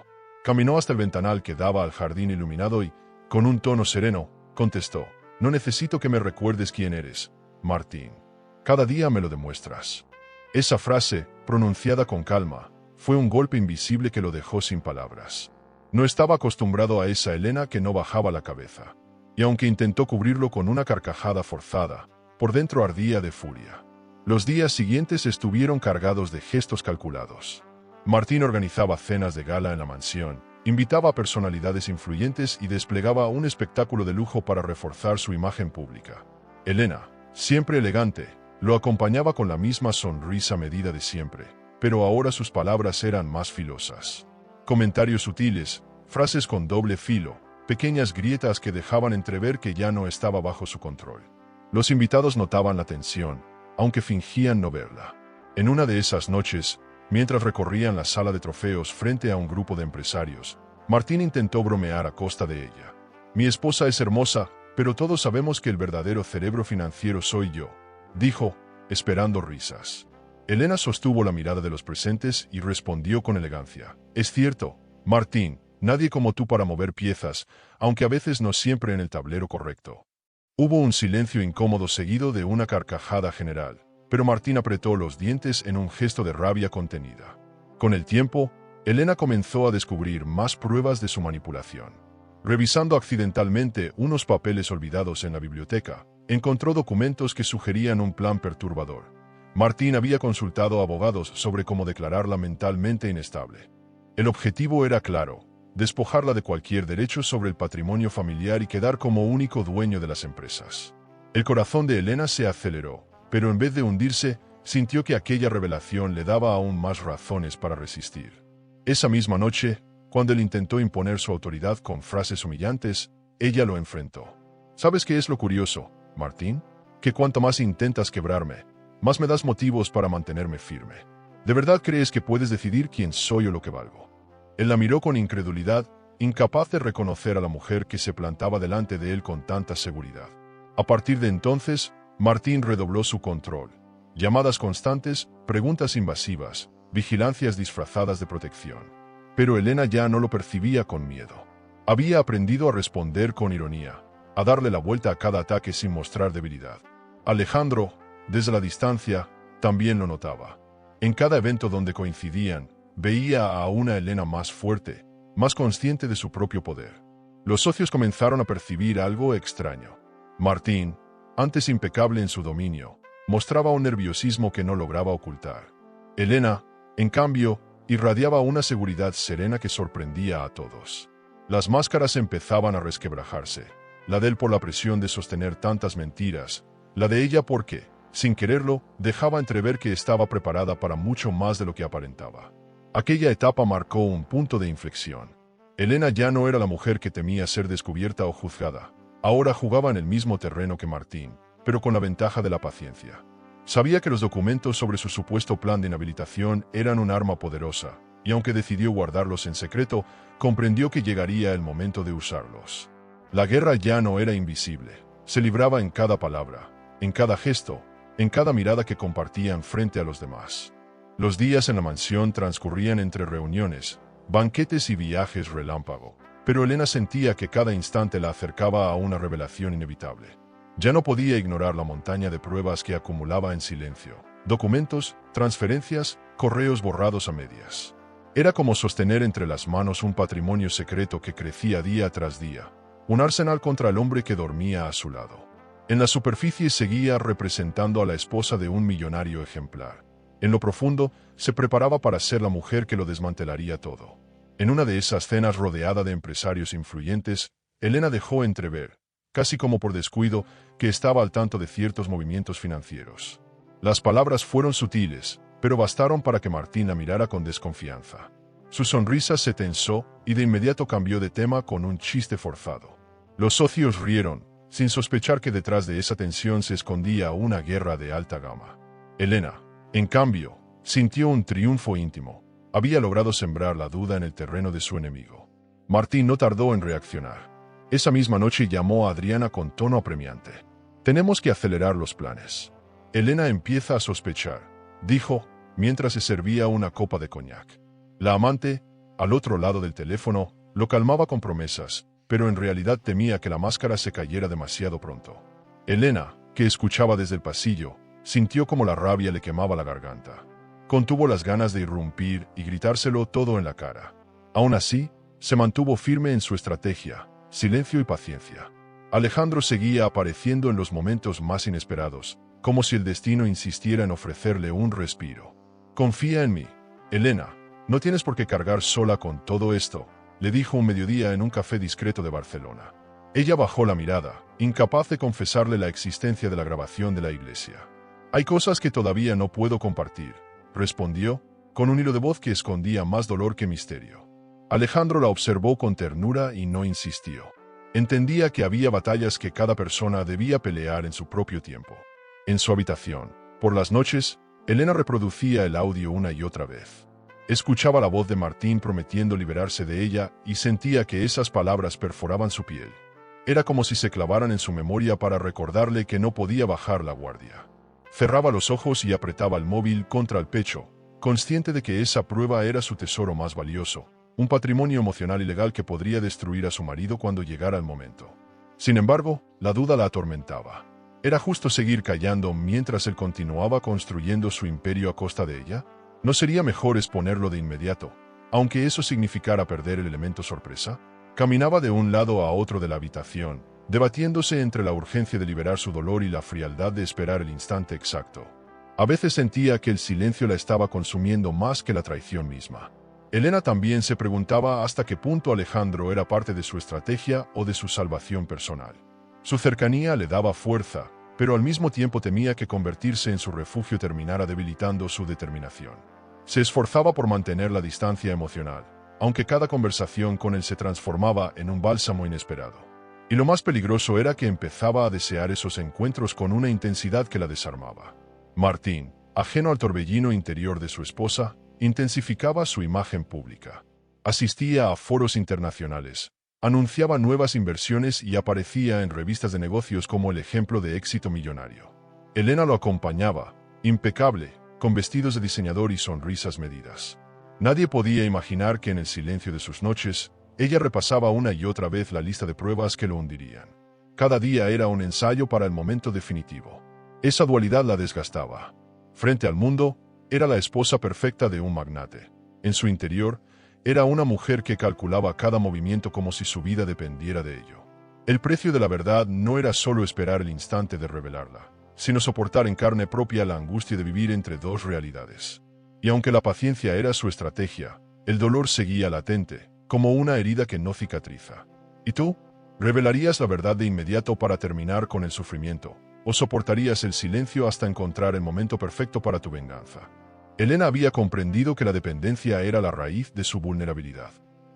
Caminó hasta el ventanal que daba al jardín iluminado y, con un tono sereno, contestó: «No necesito que me recuerdes quién eres, Martín. Cada día me lo demuestras». Esa frase, pronunciada con calma, fue un golpe invisible que lo dejó sin palabras. No estaba acostumbrado a esa Elena que no bajaba la cabeza. Y aunque intentó cubrirlo con una carcajada forzada, por dentro ardía de furia. Los días siguientes estuvieron cargados de gestos calculados. Martín organizaba cenas de gala en la mansión, invitaba a personalidades influyentes y desplegaba un espectáculo de lujo para reforzar su imagen pública. Elena, siempre elegante, lo acompañaba con la misma sonrisa medida de siempre, pero ahora sus palabras eran más filosas. Comentarios sutiles, frases con doble filo, pequeñas grietas que dejaban entrever que ya no estaba bajo su control. Los invitados notaban la tensión, aunque fingían no verla. En una de esas noches, mientras recorrían la sala de trofeos frente a un grupo de empresarios, Martín intentó bromear a costa de ella. «Mi esposa es hermosa, pero todos sabemos que el verdadero cerebro financiero soy yo», dijo, esperando risas. Elena sostuvo la mirada de los presentes y respondió con elegancia: «Es cierto, Martín, nadie como tú para mover piezas, aunque a veces no siempre en el tablero correcto». Hubo un silencio incómodo seguido de una carcajada general, pero Martín apretó los dientes en un gesto de rabia contenida. Con el tiempo, Elena comenzó a descubrir más pruebas de su manipulación. Revisando accidentalmente unos papeles olvidados en la biblioteca, encontró documentos que sugerían un plan perturbador. Martín había consultado a abogados sobre cómo declararla mentalmente inestable. El objetivo era claro: despojarla de cualquier derecho sobre el patrimonio familiar y quedar como único dueño de las empresas. El corazón de Elena se aceleró, pero en vez de hundirse, sintió que aquella revelación le daba aún más razones para resistir. Esa misma noche, cuando él intentó imponer su autoridad con frases humillantes, ella lo enfrentó. ¿Sabes qué es lo curioso, Martín? Que cuanto más intentas quebrarme, más me das motivos para mantenerme firme. ¿De verdad crees que puedes decidir quién soy o lo que valgo? Él la miró con incredulidad, incapaz de reconocer a la mujer que se plantaba delante de él con tanta seguridad. A partir de entonces, Martín redobló su control. Llamadas constantes, preguntas invasivas, vigilancias disfrazadas de protección. Pero Elena ya no lo percibía con miedo. Había aprendido a responder con ironía, a darle la vuelta a cada ataque sin mostrar debilidad. Alejandro, desde la distancia, también lo notaba. En cada evento donde coincidían, veía a una Elena más fuerte, más consciente de su propio poder. Los socios comenzaron a percibir algo extraño. Martín, antes impecable en su dominio, mostraba un nerviosismo que no lograba ocultar. Elena, en cambio, irradiaba una seguridad serena que sorprendía a todos. Las máscaras empezaban a resquebrajarse, la de él por la presión de sostener tantas mentiras, la de ella porque, sin quererlo, dejaba entrever que estaba preparada para mucho más de lo que aparentaba. Aquella etapa marcó un punto de inflexión. Elena ya no era la mujer que temía ser descubierta o juzgada. Ahora jugaba en el mismo terreno que Martín, pero con la ventaja de la paciencia. Sabía que los documentos sobre su supuesto plan de inhabilitación eran un arma poderosa, y aunque decidió guardarlos en secreto, comprendió que llegaría el momento de usarlos. La guerra ya no era invisible, se libraba en cada palabra, en cada gesto, en cada mirada que compartían frente a los demás. Los días en la mansión transcurrían entre reuniones, banquetes y viajes relámpago, pero Elena sentía que cada instante la acercaba a una revelación inevitable. Ya no podía ignorar la montaña de pruebas que acumulaba en silencio. Documentos, transferencias, correos borrados a medias. Era como sostener entre las manos un patrimonio secreto que crecía día tras día, un arsenal contra el hombre que dormía a su lado. En la superficie seguía representando a la esposa de un millonario ejemplar. En lo profundo, se preparaba para ser la mujer que lo desmantelaría todo. En una de esas cenas rodeada de empresarios influyentes, Elena dejó entrever, casi como por descuido, que estaba al tanto de ciertos movimientos financieros. Las palabras fueron sutiles, pero bastaron para que Martín la mirara con desconfianza. Su sonrisa se tensó y de inmediato cambió de tema con un chiste forzado. Los socios rieron, sin sospechar que detrás de esa tensión se escondía una guerra de alta gama. Elena, en cambio, sintió un triunfo íntimo. Había logrado sembrar la duda en el terreno de su enemigo. Martín no tardó en reaccionar. Esa misma noche llamó a Adriana con tono apremiante. «Tenemos que acelerar los planes. Elena empieza a sospechar», dijo, mientras se servía una copa de coñac. La amante, al otro lado del teléfono, lo calmaba con promesas, pero en realidad temía que la máscara se cayera demasiado pronto. Elena, que escuchaba desde el pasillo, sintió como la rabia le quemaba la garganta. Contuvo las ganas de irrumpir y gritárselo todo en la cara. Aún así, se mantuvo firme en su estrategia, silencio y paciencia. Alejandro seguía apareciendo en los momentos más inesperados, como si el destino insistiera en ofrecerle un respiro. «Confía en mí, Elena, no tienes por qué cargar sola con todo esto», le dijo un mediodía en un café discreto de Barcelona. Ella bajó la mirada, incapaz de confesarle la existencia de la grabación de la iglesia. «Hay cosas que todavía no puedo compartir», respondió, con un hilo de voz que escondía más dolor que misterio. Alejandro la observó con ternura y no insistió. Entendía que había batallas que cada persona debía pelear en su propio tiempo. En su habitación, por las noches, Elena reproducía el audio una y otra vez. Escuchaba la voz de Martín prometiendo liberarse de ella y sentía que esas palabras perforaban su piel. Era como si se clavaran en su memoria para recordarle que no podía bajar la guardia. Cerraba los ojos y apretaba el móvil contra el pecho, consciente de que esa prueba era su tesoro más valioso, un patrimonio emocional y legal que podría destruir a su marido cuando llegara el momento. Sin embargo, la duda la atormentaba. ¿Era justo seguir callando mientras él continuaba construyendo su imperio a costa de ella? ¿No sería mejor exponerlo de inmediato, aunque eso significara perder el elemento sorpresa? Caminaba de un lado a otro de la habitación, debatiéndose entre la urgencia de liberar su dolor y la frialdad de esperar el instante exacto. A veces sentía que el silencio la estaba consumiendo más que la traición misma. Elena también se preguntaba hasta qué punto Alejandro era parte de su estrategia o de su salvación personal. Su cercanía le daba fuerza, pero al mismo tiempo temía que convertirse en su refugio terminara debilitando su determinación. Se esforzaba por mantener la distancia emocional, aunque cada conversación con él se transformaba en un bálsamo inesperado. Y lo más peligroso era que empezaba a desear esos encuentros con una intensidad que la desarmaba. Martín, ajeno al torbellino interior de su esposa, intensificaba su imagen pública. Asistía a foros internacionales, anunciaba nuevas inversiones y aparecía en revistas de negocios como el ejemplo de éxito millonario. Elena lo acompañaba, impecable, con vestidos de diseñador y sonrisas medidas. Nadie podía imaginar que en el silencio de sus noches, ella repasaba una y otra vez la lista de pruebas que lo hundirían. Cada día era un ensayo para el momento definitivo. Esa dualidad la desgastaba. Frente al mundo, era la esposa perfecta de un magnate. En su interior, era una mujer que calculaba cada movimiento como si su vida dependiera de ello. El precio de la verdad no era solo esperar el instante de revelarla, sino soportar en carne propia la angustia de vivir entre dos realidades. Y aunque la paciencia era su estrategia, el dolor seguía latente, como una herida que no cicatriza. ¿Y tú? ¿Revelarías la verdad de inmediato para terminar con el sufrimiento, o soportarías el silencio hasta encontrar el momento perfecto para tu venganza? Elena había comprendido que la dependencia era la raíz de su vulnerabilidad.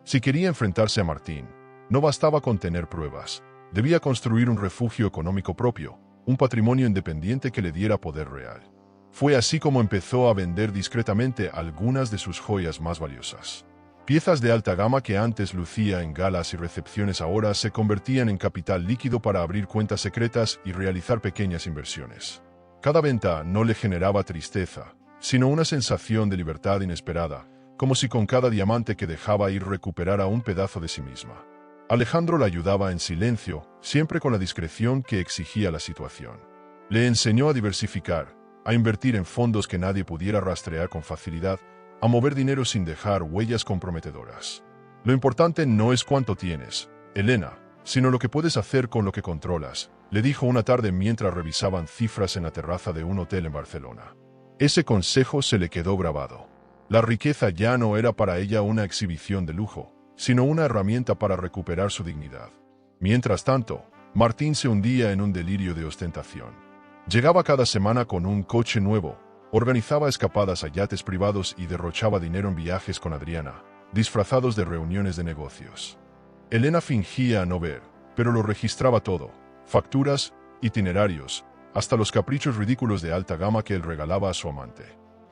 Si quería enfrentarse a Martín, no bastaba con tener pruebas, debía construir un refugio económico propio, un patrimonio independiente que le diera poder real. Fue así como empezó a vender discretamente algunas de sus joyas más valiosas. Piezas de alta gama que antes lucía en galas y recepciones ahora se convertían en capital líquido para abrir cuentas secretas y realizar pequeñas inversiones. Cada venta no le generaba tristeza, sino una sensación de libertad inesperada, como si con cada diamante que dejaba ir recuperara un pedazo de sí misma. Alejandro la ayudaba en silencio, siempre con la discreción que exigía la situación. Le enseñó a diversificar, a invertir en fondos que nadie pudiera rastrear con facilidad, a mover dinero sin dejar huellas comprometedoras. Lo importante no es cuánto tienes, Elena, sino lo que puedes hacer con lo que controlas, le dijo una tarde mientras revisaban cifras en la terraza de un hotel en Barcelona. Ese consejo se le quedó grabado. La riqueza ya no era para ella una exhibición de lujo, sino una herramienta para recuperar su dignidad. Mientras tanto, Martín se hundía en un delirio de ostentación. Llegaba cada semana con un coche nuevo, organizaba escapadas a yates privados y derrochaba dinero en viajes con Adriana, disfrazados de reuniones de negocios. Elena fingía no ver, pero lo registraba todo: facturas, itinerarios, hasta los caprichos ridículos de alta gama que él regalaba a su amante.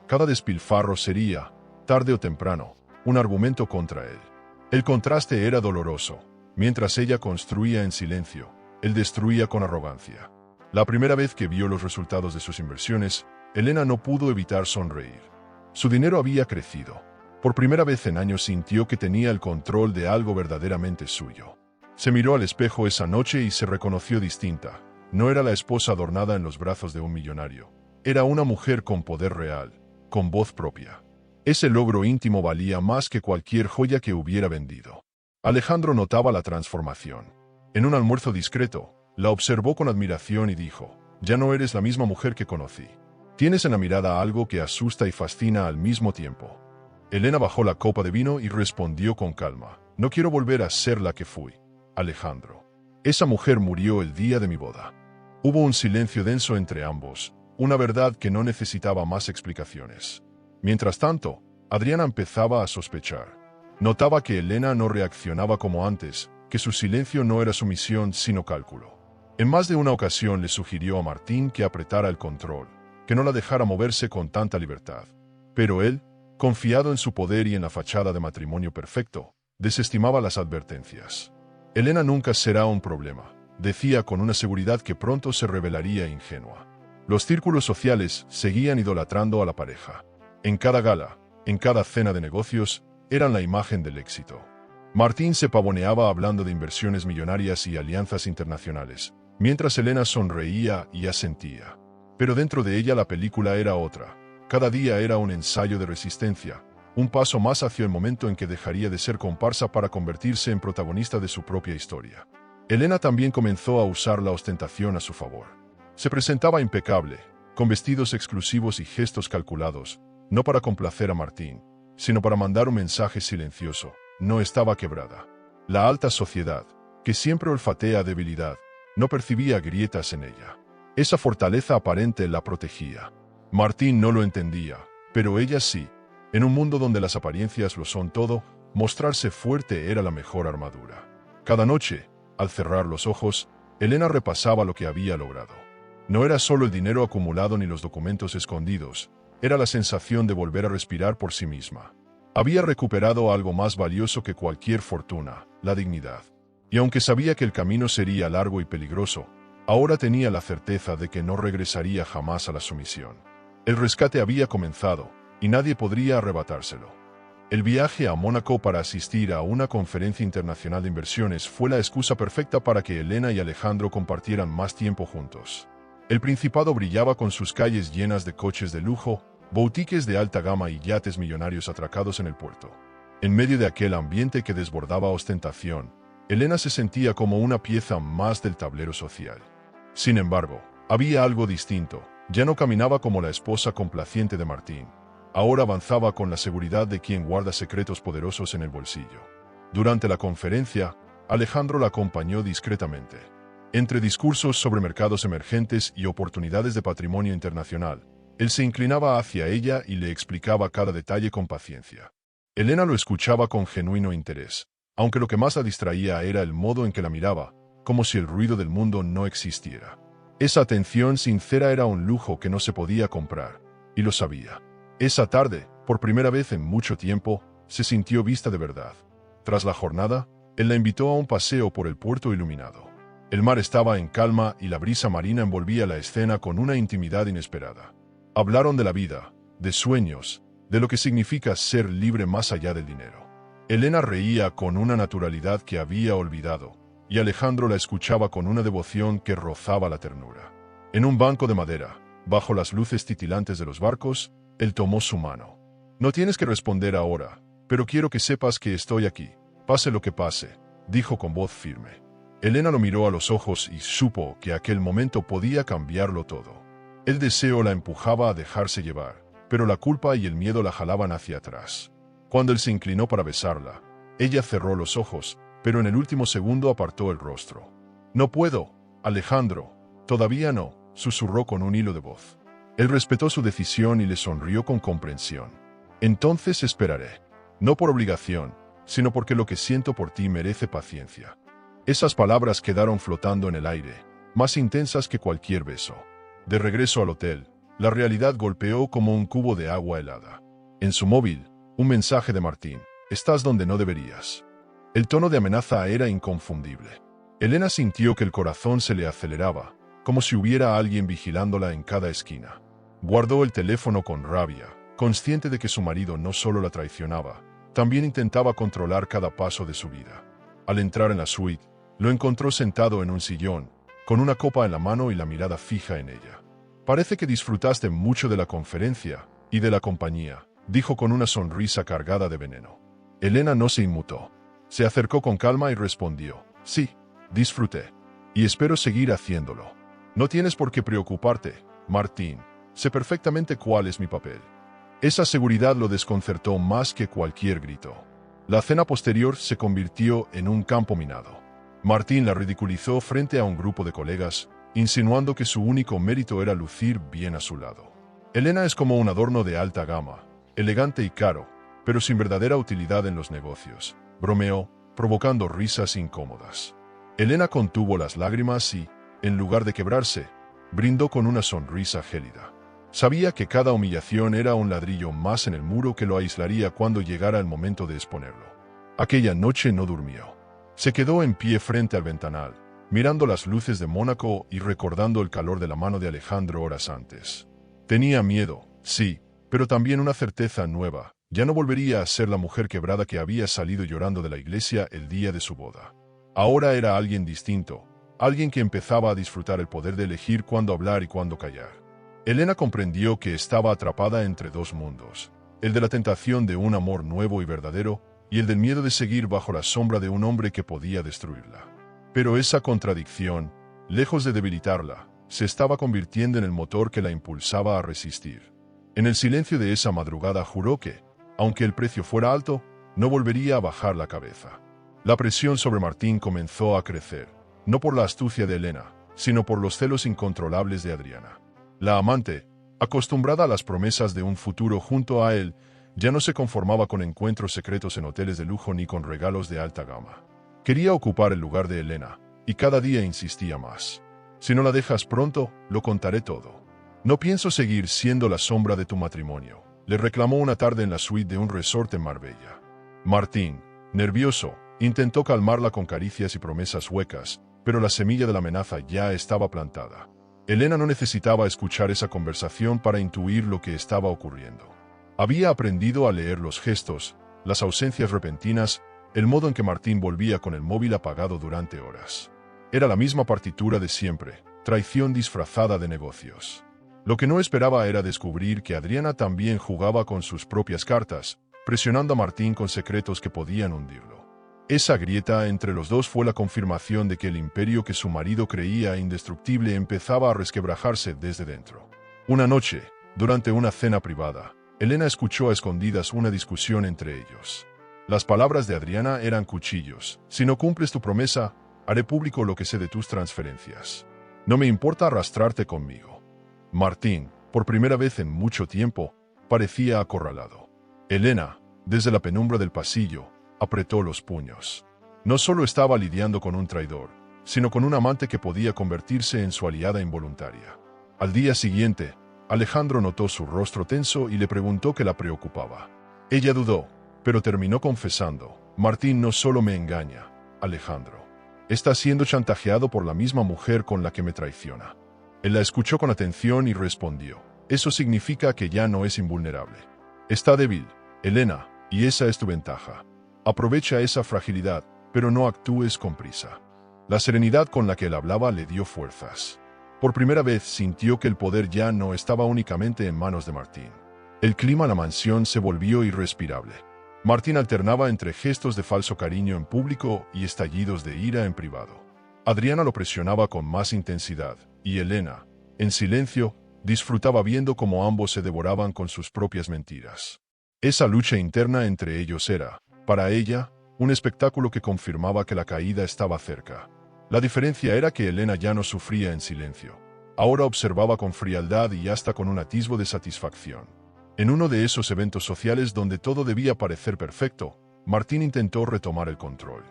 Cada despilfarro sería, tarde o temprano, un argumento contra él. El contraste era doloroso. Mientras ella construía en silencio, él destruía con arrogancia. La primera vez que vio los resultados de sus inversiones, Elena no pudo evitar sonreír. Su dinero había crecido. Por primera vez en años sintió que tenía el control de algo verdaderamente suyo. Se miró al espejo esa noche y se reconoció distinta. No era la esposa adornada en los brazos de un millonario. Era una mujer con poder real, con voz propia. Ese logro íntimo valía más que cualquier joya que hubiera vendido. Alejandro notaba la transformación. En un almuerzo discreto, la observó con admiración y dijo: «Ya no eres la misma mujer que conocí. Tienes en la mirada algo que asusta y fascina al mismo tiempo». Elena bajó la copa de vino y respondió con calma: «No quiero volver a ser la que fui, Alejandro. Esa mujer murió el día de mi boda». Hubo un silencio denso entre ambos, una verdad que no necesitaba más explicaciones. Mientras tanto, Adriana empezaba a sospechar. Notaba que Elena no reaccionaba como antes, que su silencio no era sumisión sino cálculo. En más de una ocasión le sugirió a Martín que apretara el control, que no la dejara moverse con tanta libertad. Pero él, confiado en su poder y en la fachada de matrimonio perfecto, desestimaba las advertencias. «Elena nunca será un problema», decía con una seguridad que pronto se revelaría ingenua. Los círculos sociales seguían idolatrando a la pareja. En cada gala, en cada cena de negocios, eran la imagen del éxito. Martín se pavoneaba hablando de inversiones millonarias y alianzas internacionales, mientras Elena sonreía y asentía. Pero dentro de ella la película era otra. Cada día era un ensayo de resistencia, un paso más hacia el momento en que dejaría de ser comparsa para convertirse en protagonista de su propia historia. Elena también comenzó a usar la ostentación a su favor. Se presentaba impecable, con vestidos exclusivos y gestos calculados, no para complacer a Martín, sino para mandar un mensaje silencioso: no estaba quebrada. La alta sociedad, que siempre olfatea debilidad, no percibía grietas en ella. Esa fortaleza aparente la protegía. Martín no lo entendía, pero ella sí. En un mundo donde las apariencias lo son todo, mostrarse fuerte era la mejor armadura. Cada noche, al cerrar los ojos, Elena repasaba lo que había logrado. No era solo el dinero acumulado ni los documentos escondidos, era la sensación de volver a respirar por sí misma. Había recuperado algo más valioso que cualquier fortuna: la dignidad. Y aunque sabía que el camino sería largo y peligroso, ahora tenía la certeza de que no regresaría jamás a la sumisión. El rescate había comenzado, y nadie podría arrebatárselo. El viaje a Mónaco para asistir a una conferencia internacional de inversiones fue la excusa perfecta para que Elena y Alejandro compartieran más tiempo juntos. El Principado brillaba con sus calles llenas de coches de lujo, boutiques de alta gama y yates millonarios atracados en el puerto. En medio de aquel ambiente que desbordaba ostentación, Elena se sentía como una pieza más del tablero social. Sin embargo, había algo distinto. Ya no caminaba como la esposa complaciente de Martín. Ahora avanzaba con la seguridad de quien guarda secretos poderosos en el bolsillo. Durante la conferencia, Alejandro la acompañó discretamente. Entre discursos sobre mercados emergentes y oportunidades de patrimonio internacional, él se inclinaba hacia ella y le explicaba cada detalle con paciencia. Elena lo escuchaba con genuino interés, aunque lo que más la distraía era el modo en que la miraba, como si el ruido del mundo no existiera. Esa atención sincera era un lujo que no se podía comprar, y lo sabía. Esa tarde, por primera vez en mucho tiempo, se sintió vista de verdad. Tras la jornada, él la invitó a un paseo por el puerto iluminado. El mar estaba en calma y la brisa marina envolvía la escena con una intimidad inesperada. Hablaron de la vida, de sueños, de lo que significa ser libre más allá del dinero. Elena reía con una naturalidad que había olvidado, y Alejandro la escuchaba con una devoción que rozaba la ternura. En un banco de madera, bajo las luces titilantes de los barcos, él tomó su mano. «No tienes que responder ahora, pero quiero que sepas que estoy aquí, pase lo que pase», dijo con voz firme. Elena lo miró a los ojos y supo que aquel momento podía cambiarlo todo. El deseo la empujaba a dejarse llevar, pero la culpa y el miedo la jalaban hacia atrás. Cuando él se inclinó para besarla, ella cerró los ojos, pero en el último segundo apartó el rostro. «No puedo, Alejandro, todavía no», susurró con un hilo de voz. Él respetó su decisión y le sonrió con comprensión. «Entonces esperaré. No por obligación, sino porque lo que siento por ti merece paciencia». Esas palabras quedaron flotando en el aire, más intensas que cualquier beso. De regreso al hotel, la realidad golpeó como un cubo de agua helada. En su móvil, un mensaje de Martín: «Estás donde no deberías». El tono de amenaza era inconfundible. Elena sintió que el corazón se le aceleraba, como si hubiera alguien vigilándola en cada esquina. Guardó el teléfono con rabia, consciente de que su marido no solo la traicionaba, también intentaba controlar cada paso de su vida. Al entrar en la suite, lo encontró sentado en un sillón, con una copa en la mano y la mirada fija en ella. «Parece que disfrutaste mucho de la conferencia y de la compañía», dijo con una sonrisa cargada de veneno. Elena no se inmutó. Se acercó con calma y respondió: «Sí, disfruté. Y espero seguir haciéndolo. No tienes por qué preocuparte, Martín. Sé perfectamente cuál es mi papel». Esa seguridad lo desconcertó más que cualquier grito. La cena posterior se convirtió en un campo minado. Martín la ridiculizó frente a un grupo de colegas, insinuando que su único mérito era lucir bien a su lado. Elena es como un adorno de alta gama, elegante y caro, pero sin verdadera utilidad en los negocios, bromeó, provocando risas incómodas. Elena contuvo las lágrimas y, en lugar de quebrarse, brindó con una sonrisa gélida. Sabía que cada humillación era un ladrillo más en el muro que lo aislaría cuando llegara el momento de exponerlo. Aquella noche no durmió. Se quedó en pie frente al ventanal, mirando las luces de Mónaco y recordando el calor de la mano de Alejandro horas antes. Tenía miedo, sí, pero también una certeza nueva: ya no volvería a ser la mujer quebrada que había salido llorando de la iglesia el día de su boda. Ahora era alguien distinto, alguien que empezaba a disfrutar el poder de elegir cuándo hablar y cuándo callar. Elena comprendió que estaba atrapada entre dos mundos, el de la tentación de un amor nuevo y verdadero, y el del miedo de seguir bajo la sombra de un hombre que podía destruirla. Pero esa contradicción, lejos de debilitarla, se estaba convirtiendo en el motor que la impulsaba a resistir. En el silencio de esa madrugada juró que, aunque el precio fuera alto, no volvería a bajar la cabeza. La presión sobre Martín comenzó a crecer, no por la astucia de Elena, sino por los celos incontrolables de Adriana. La amante, acostumbrada a las promesas de un futuro junto a él, ya no se conformaba con encuentros secretos en hoteles de lujo ni con regalos de alta gama. Quería ocupar el lugar de Elena, y cada día insistía más. Si no la dejas pronto, lo contaré todo. No pienso seguir siendo la sombra de tu matrimonio, le reclamó una tarde en la suite de un resort en Marbella. Martín, nervioso, intentó calmarla con caricias y promesas huecas, pero la semilla de la amenaza ya estaba plantada. Elena no necesitaba escuchar esa conversación para intuir lo que estaba ocurriendo. Había aprendido a leer los gestos, las ausencias repentinas, el modo en que Martín volvía con el móvil apagado durante horas. Era la misma partitura de siempre, traición disfrazada de negocios. Lo que no esperaba era descubrir que Adriana también jugaba con sus propias cartas, presionando a Martín con secretos que podían hundirlo. Esa grieta entre los dos fue la confirmación de que el imperio que su marido creía indestructible empezaba a resquebrajarse desde dentro. Una noche, durante una cena privada, Elena escuchó a escondidas una discusión entre ellos. Las palabras de Adriana eran cuchillos. Si no cumples tu promesa, haré público lo que sé de tus transferencias. No me importa arrastrarte conmigo. Martín, por primera vez en mucho tiempo, parecía acorralado. Elena, desde la penumbra del pasillo, apretó los puños. No solo estaba lidiando con un traidor, sino con un amante que podía convertirse en su aliada involuntaria. Al día siguiente, Alejandro notó su rostro tenso y le preguntó qué la preocupaba. Ella dudó, pero terminó confesando: Martín no solo me engaña, Alejandro. Está siendo chantajeado por la misma mujer con la que me traiciona. Él la escuchó con atención y respondió: eso significa que ya no es invulnerable. Está débil, Elena, y esa es tu ventaja. Aprovecha esa fragilidad, pero no actúes con prisa. La serenidad con la que él hablaba le dio fuerzas. Por primera vez sintió que el poder ya no estaba únicamente en manos de Martín. El clima en la mansión se volvió irrespirable. Martín alternaba entre gestos de falso cariño en público y estallidos de ira en privado. Adriana lo presionaba con más intensidad, y Elena, en silencio, disfrutaba viendo cómo ambos se devoraban con sus propias mentiras. Esa lucha interna entre ellos era, para ella, un espectáculo que confirmaba que la caída estaba cerca. La diferencia era que Elena ya no sufría en silencio. Ahora observaba con frialdad y hasta con un atisbo de satisfacción. En uno de esos eventos sociales donde todo debía parecer perfecto, Martín intentó retomar el control.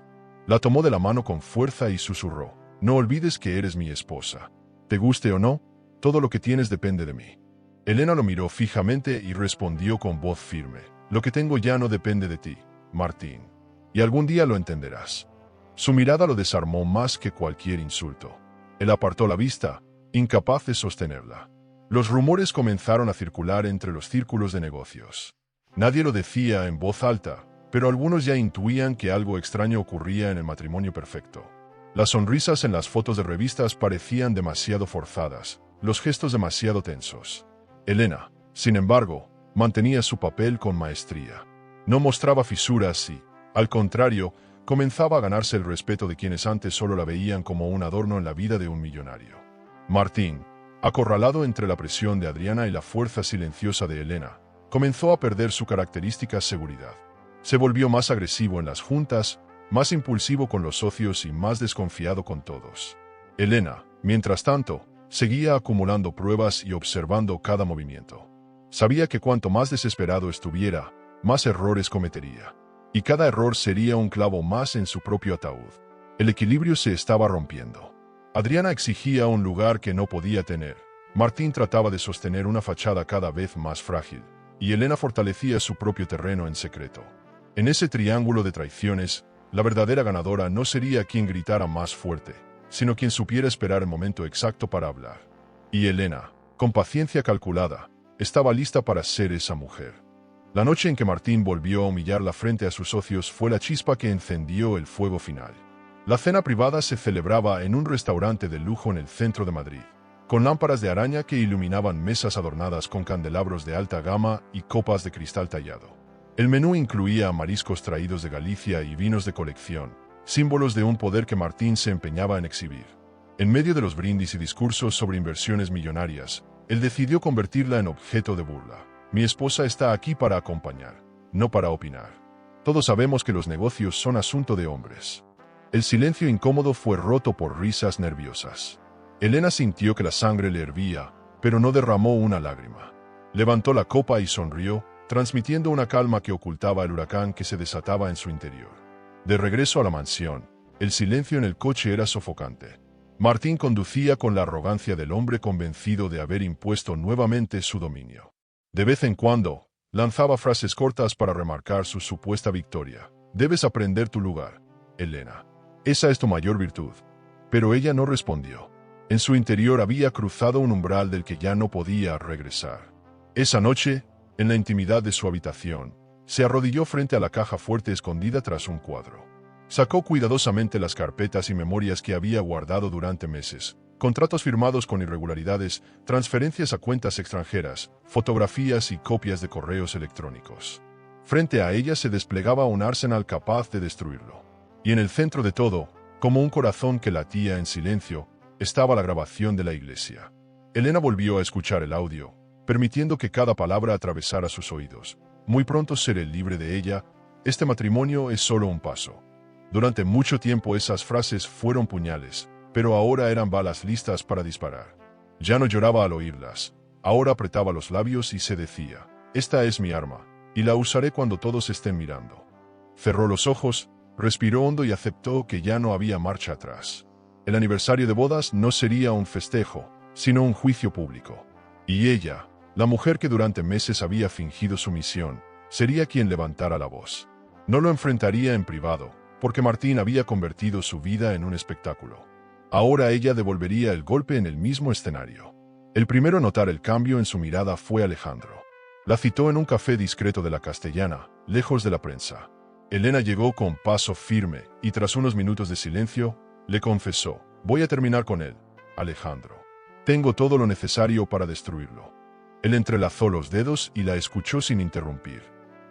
La tomó de la mano con fuerza y susurró: no olvides que eres mi esposa. Te guste o no, todo lo que tienes depende de mí. Elena lo miró fijamente y respondió con voz firme: lo que tengo ya no depende de ti, Martín. Y algún día lo entenderás. Su mirada lo desarmó más que cualquier insulto. Él apartó la vista, incapaz de sostenerla. Los rumores comenzaron a circular entre los círculos de negocios. Nadie lo decía en voz alta, pero algunos ya intuían que algo extraño ocurría en el matrimonio perfecto. Las sonrisas en las fotos de revistas parecían demasiado forzadas, los gestos demasiado tensos. Elena, sin embargo, mantenía su papel con maestría. No mostraba fisuras y, al contrario, comenzaba a ganarse el respeto de quienes antes solo la veían como un adorno en la vida de un millonario. Martín, acorralado entre la presión de Adriana y la fuerza silenciosa de Elena, comenzó a perder su característica seguridad. Se volvió más agresivo en las juntas, más impulsivo con los socios y más desconfiado con todos. Elena, mientras tanto, seguía acumulando pruebas y observando cada movimiento. Sabía que cuanto más desesperado estuviera, más errores cometería. Y cada error sería un clavo más en su propio ataúd. El equilibrio se estaba rompiendo. Adriana exigía un lugar que no podía tener. Martín trataba de sostener una fachada cada vez más frágil, y Elena fortalecía su propio terreno en secreto. En ese triángulo de traiciones, la verdadera ganadora no sería quien gritara más fuerte, sino quien supiera esperar el momento exacto para hablar. Y Elena, con paciencia calculada, estaba lista para ser esa mujer. La noche en que Martín volvió a humillarla frente a sus socios fue la chispa que encendió el fuego final. La cena privada se celebraba en un restaurante de lujo en el centro de Madrid, con lámparas de araña que iluminaban mesas adornadas con candelabros de alta gama y copas de cristal tallado. El menú incluía mariscos traídos de Galicia y vinos de colección, símbolos de un poder que Martín se empeñaba en exhibir. En medio de los brindis y discursos sobre inversiones millonarias, él decidió convertirla en objeto de burla. Mi esposa está aquí para acompañar, no para opinar. Todos sabemos que los negocios son asunto de hombres. El silencio incómodo fue roto por risas nerviosas. Elena sintió que la sangre le hervía, pero no derramó una lágrima. Levantó la copa y sonrió, transmitiendo una calma que ocultaba el huracán que se desataba en su interior. De regreso a la mansión, el silencio en el coche era sofocante. Martín conducía con la arrogancia del hombre convencido de haber impuesto nuevamente su dominio. De vez en cuando, lanzaba frases cortas para remarcar su supuesta victoria. Debes aprender tu lugar, Elena. Esa es tu mayor virtud. Pero ella no respondió. En su interior había cruzado un umbral del que ya no podía regresar. Esa noche, en la intimidad de su habitación, se arrodilló frente a la caja fuerte escondida tras un cuadro. Sacó cuidadosamente las carpetas y memorias que había guardado durante meses, contratos firmados con irregularidades, transferencias a cuentas extranjeras, fotografías y copias de correos electrónicos. Frente a ella se desplegaba un arsenal capaz de destruirlo. Y en el centro de todo, como un corazón que latía en silencio, estaba la grabación de la iglesia. Elena volvió a escuchar el audio, permitiendo que cada palabra atravesara sus oídos. Muy pronto seré libre de ella, este matrimonio es solo un paso. Durante mucho tiempo esas frases fueron puñales, pero ahora eran balas listas para disparar. Ya no lloraba al oírlas, ahora apretaba los labios y se decía, esta es mi arma, y la usaré cuando todos estén mirando. Cerró los ojos, respiró hondo y aceptó que ya no había marcha atrás. El aniversario de bodas no sería un festejo, sino un juicio público. Y ella, la mujer que durante meses había fingido sumisión, sería quien levantara la voz. No lo enfrentaría en privado, porque Martín había convertido su vida en un espectáculo. Ahora ella devolvería el golpe en el mismo escenario. El primero a notar el cambio en su mirada fue Alejandro. La citó en un café discreto de la Castellana, lejos de la prensa. Elena llegó con paso firme y tras unos minutos de silencio, le confesó, voy a terminar con él, Alejandro. Tengo todo lo necesario para destruirlo. Él entrelazó los dedos y la escuchó sin interrumpir.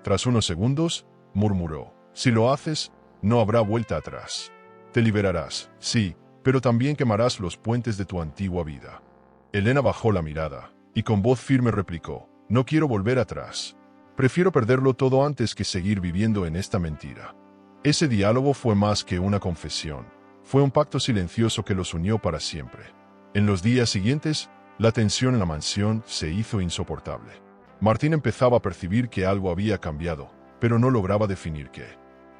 Tras unos segundos, murmuró, si lo haces, no habrá vuelta atrás. Te liberarás, sí, pero también quemarás los puentes de tu antigua vida. Elena bajó la mirada, y con voz firme replicó, no quiero volver atrás. Prefiero perderlo todo antes que seguir viviendo en esta mentira. Ese diálogo fue más que una confesión. Fue un pacto silencioso que los unió para siempre. En los días siguientes, la tensión en la mansión se hizo insoportable. Martín empezaba a percibir que algo había cambiado, pero no lograba definir qué.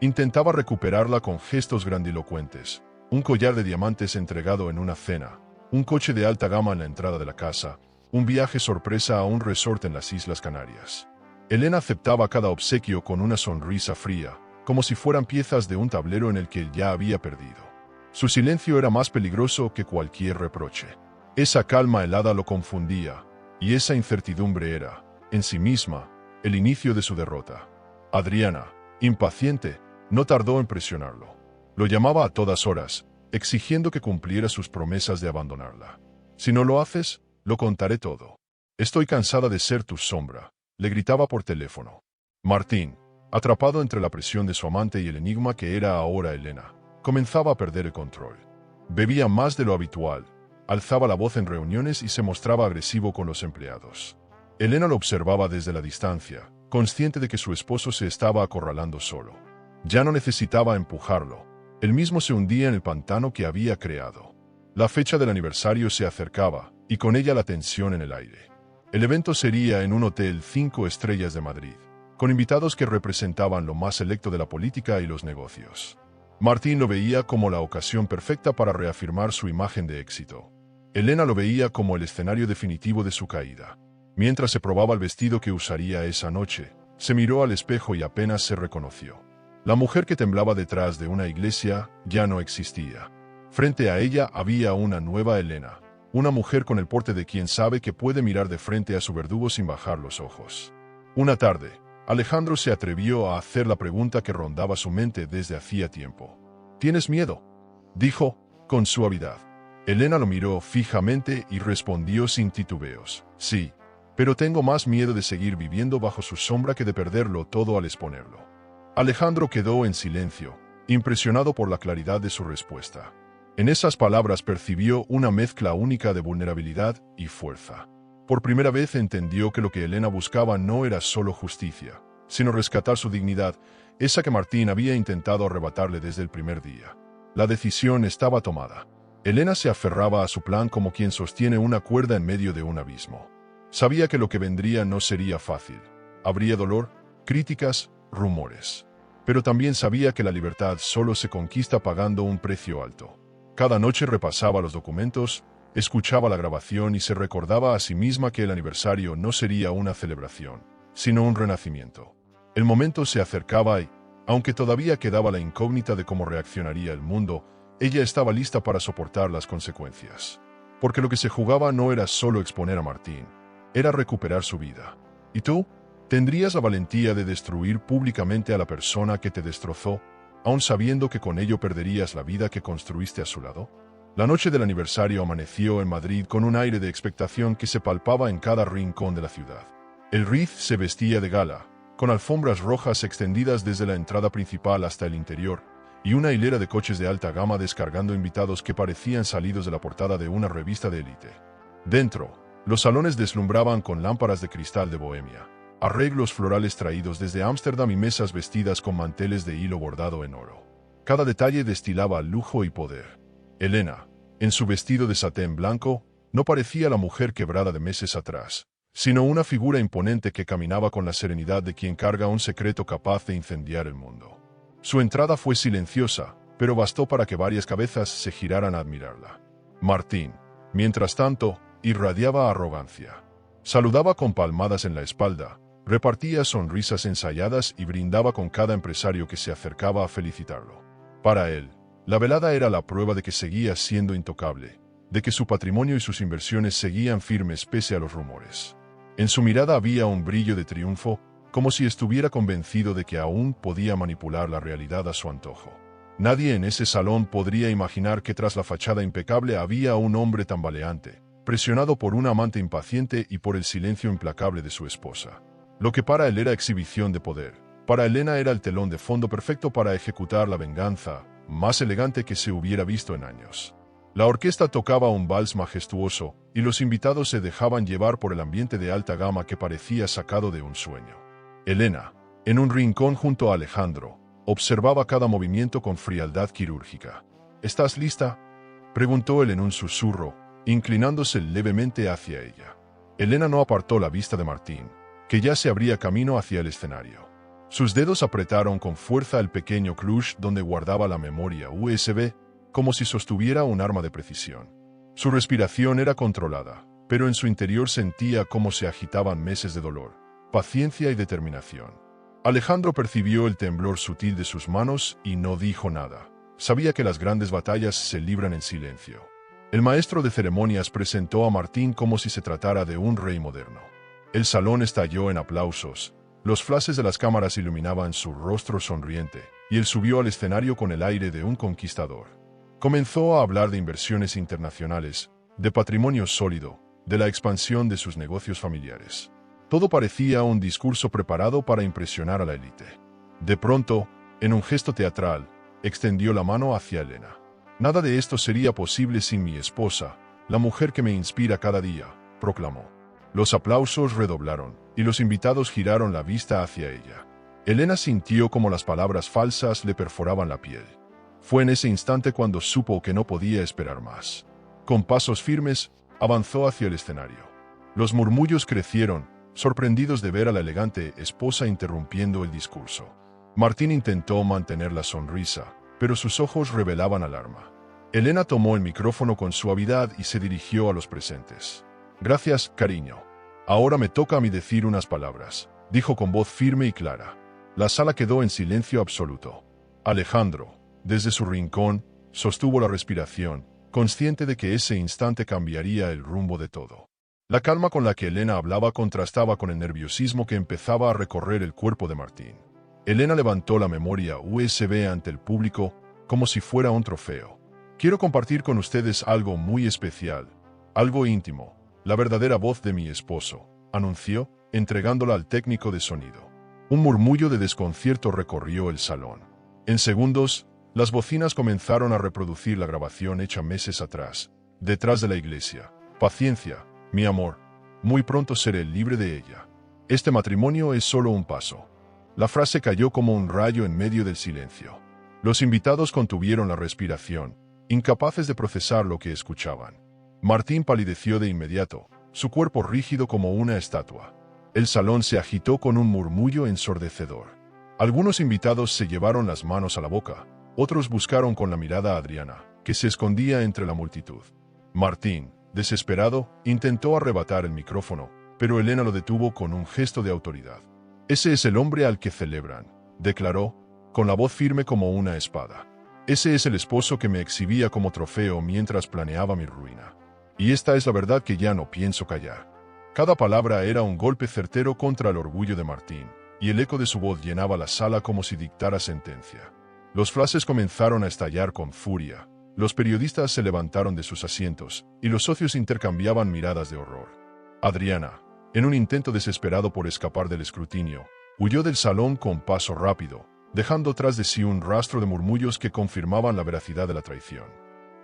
Intentaba recuperarla con gestos grandilocuentes, un collar de diamantes entregado en una cena, un coche de alta gama en la entrada de la casa, un viaje sorpresa a un resort en las Islas Canarias. Elena aceptaba cada obsequio con una sonrisa fría, como si fueran piezas de un tablero en el que él ya había perdido. Su silencio era más peligroso que cualquier reproche. Esa calma helada lo confundía, y esa incertidumbre era, en sí misma, el inicio de su derrota. Adriana, impaciente, no tardó en presionarlo. Lo llamaba a todas horas, exigiendo que cumpliera sus promesas de abandonarla. Si no lo haces, lo contaré todo. Estoy cansada de ser tu sombra, le gritaba por teléfono. Martín, atrapado entre la presión de su amante y el enigma que era ahora Elena, comenzaba a perder el control. Bebía más de lo habitual, alzaba la voz en reuniones y se mostraba agresivo con los empleados. Elena lo observaba desde la distancia, consciente de que su esposo se estaba acorralando solo. Ya no necesitaba empujarlo. Él mismo se hundía en el pantano que había creado. La fecha del aniversario se acercaba, y con ella la tensión en el aire. El evento sería en un hotel 5 estrellas de Madrid, con invitados que representaban lo más selecto de la política y los negocios. Martín lo veía como la ocasión perfecta para reafirmar su imagen de éxito. Elena lo veía como el escenario definitivo de su caída. Mientras se probaba el vestido que usaría esa noche, se miró al espejo y apenas se reconoció. La mujer que temblaba detrás de una iglesia ya no existía. Frente a ella había una nueva Elena, una mujer con el porte de quien sabe que puede mirar de frente a su verdugo sin bajar los ojos. Una tarde, Alejandro se atrevió a hacer la pregunta que rondaba su mente desde hacía tiempo. ¿Tienes miedo? dijo, con suavidad. Elena lo miró fijamente y respondió sin titubeos. Sí, pero tengo más miedo de seguir viviendo bajo su sombra que de perderlo todo al exponerlo. Alejandro quedó en silencio, impresionado por la claridad de su respuesta. En esas palabras percibió una mezcla única de vulnerabilidad y fuerza. Por primera vez entendió que lo que Elena buscaba no era solo justicia, sino rescatar su dignidad, esa que Martín había intentado arrebatarle desde el primer día. La decisión estaba tomada. Elena se aferraba a su plan como quien sostiene una cuerda en medio de un abismo. Sabía que lo que vendría no sería fácil. Habría dolor, críticas, rumores. Pero también sabía que la libertad solo se conquista pagando un precio alto. Cada noche repasaba los documentos, escuchaba la grabación y se recordaba a sí misma que el aniversario no sería una celebración, sino un renacimiento. El momento se acercaba y, aunque todavía quedaba la incógnita de cómo reaccionaría el mundo, ella estaba lista para soportar las consecuencias. Porque lo que se jugaba no era solo exponer a Martín, era recuperar su vida. ¿Y tú? ¿Tendrías la valentía de destruir públicamente a la persona que te destrozó, aun sabiendo que con ello perderías la vida que construiste a su lado? La noche del aniversario amaneció en Madrid con un aire de expectación que se palpaba en cada rincón de la ciudad. El Riz se vestía de gala, con alfombras rojas extendidas desde la entrada principal hasta el interior, y una hilera de coches de alta gama descargando invitados que parecían salidos de la portada de una revista de élite. Dentro, los salones deslumbraban con lámparas de cristal de Bohemia, arreglos florales traídos desde Ámsterdam y mesas vestidas con manteles de hilo bordado en oro. Cada detalle destilaba lujo y poder. Elena, en su vestido de satén blanco, no parecía la mujer quebrada de meses atrás, sino una figura imponente que caminaba con la serenidad de quien carga un secreto capaz de incendiar el mundo. Su entrada fue silenciosa, pero bastó para que varias cabezas se giraran a admirarla. Martín, mientras tanto, irradiaba arrogancia. Saludaba con palmadas en la espalda, repartía sonrisas ensayadas y brindaba con cada empresario que se acercaba a felicitarlo. Para él, la velada era la prueba de que seguía siendo intocable, de que su patrimonio y sus inversiones seguían firmes pese a los rumores. En su mirada había un brillo de triunfo, como si estuviera convencido de que aún podía manipular la realidad a su antojo. Nadie en ese salón podría imaginar que tras la fachada impecable había un hombre tambaleante, presionado por una amante impaciente y por el silencio implacable de su esposa. Lo que para él era exhibición de poder, para Elena era el telón de fondo perfecto para ejecutar la venganza más elegante que se hubiera visto en años. La orquesta tocaba un vals majestuoso, y los invitados se dejaban llevar por el ambiente de alta gama que parecía sacado de un sueño. Elena, en un rincón junto a Alejandro, observaba cada movimiento con frialdad quirúrgica. ¿Estás lista?, preguntó él en un susurro, inclinándose levemente hacia ella. Elena no apartó la vista de Martín, que ya se abría camino hacia el escenario. Sus dedos apretaron con fuerza el pequeño clutch donde guardaba la memoria USB, como si sostuviera un arma de precisión. Su respiración era controlada, pero en su interior sentía cómo se agitaban meses de dolor, paciencia y determinación. Alejandro percibió el temblor sutil de sus manos y no dijo nada. Sabía que las grandes batallas se libran en silencio. El maestro de ceremonias presentó a Martín como si se tratara de un rey moderno. El salón estalló en aplausos, los flashes de las cámaras iluminaban su rostro sonriente, y él subió al escenario con el aire de un conquistador. Comenzó a hablar de inversiones internacionales, de patrimonio sólido, de la expansión de sus negocios familiares. Todo parecía un discurso preparado para impresionar a la élite. De pronto, en un gesto teatral, extendió la mano hacia Elena. «Nada de esto sería posible sin mi esposa, la mujer que me inspira cada día», proclamó. Los aplausos redoblaron, y los invitados giraron la vista hacia ella. Elena sintió como las palabras falsas le perforaban la piel. Fue en ese instante cuando supo que no podía esperar más. Con pasos firmes, avanzó hacia el escenario. Los murmullos crecieron, sorprendidos de ver a la elegante esposa interrumpiendo el discurso. Martín intentó mantener la sonrisa, pero sus ojos revelaban alarma. Elena tomó el micrófono con suavidad y se dirigió a los presentes. «Gracias, cariño. Ahora me toca a mí decir unas palabras», dijo con voz firme y clara. La sala quedó en silencio absoluto. Alejandro, desde su rincón, sostuvo la respiración, consciente de que ese instante cambiaría el rumbo de todo. La calma con la que Elena hablaba contrastaba con el nerviosismo que empezaba a recorrer el cuerpo de Martín. Elena levantó la memoria USB ante el público como si fuera un trofeo. Quiero compartir con ustedes algo muy especial, algo íntimo, la verdadera voz de mi esposo, anunció, entregándola al técnico de sonido. Un murmullo de desconcierto recorrió el salón. En segundos, las bocinas comenzaron a reproducir la grabación hecha meses atrás, detrás de la iglesia. Paciencia, mi amor. Muy pronto seré libre de ella. Este matrimonio es solo un paso. La frase cayó como un rayo en medio del silencio. Los invitados contuvieron la respiración, incapaces de procesar lo que escuchaban. Martín palideció de inmediato, su cuerpo rígido como una estatua. El salón se agitó con un murmullo ensordecedor. Algunos invitados se llevaron las manos a la boca, otros buscaron con la mirada a Adriana, que se escondía entre la multitud. Martín, desesperado, intentó arrebatar el micrófono, pero Elena lo detuvo con un gesto de autoridad. «Ese es el hombre al que celebran», declaró, con la voz firme como una espada. «Ese es el esposo que me exhibía como trofeo mientras planeaba mi ruina. Y esta es la verdad que ya no pienso callar». Cada palabra era un golpe certero contra el orgullo de Martín, y el eco de su voz llenaba la sala como si dictara sentencia. Los flashes comenzaron a estallar con furia. Los periodistas se levantaron de sus asientos, y los socios intercambiaban miradas de horror. Adriana, en un intento desesperado por escapar del escrutinio, huyó del salón con paso rápido, dejando tras de sí un rastro de murmullos que confirmaban la veracidad de la traición.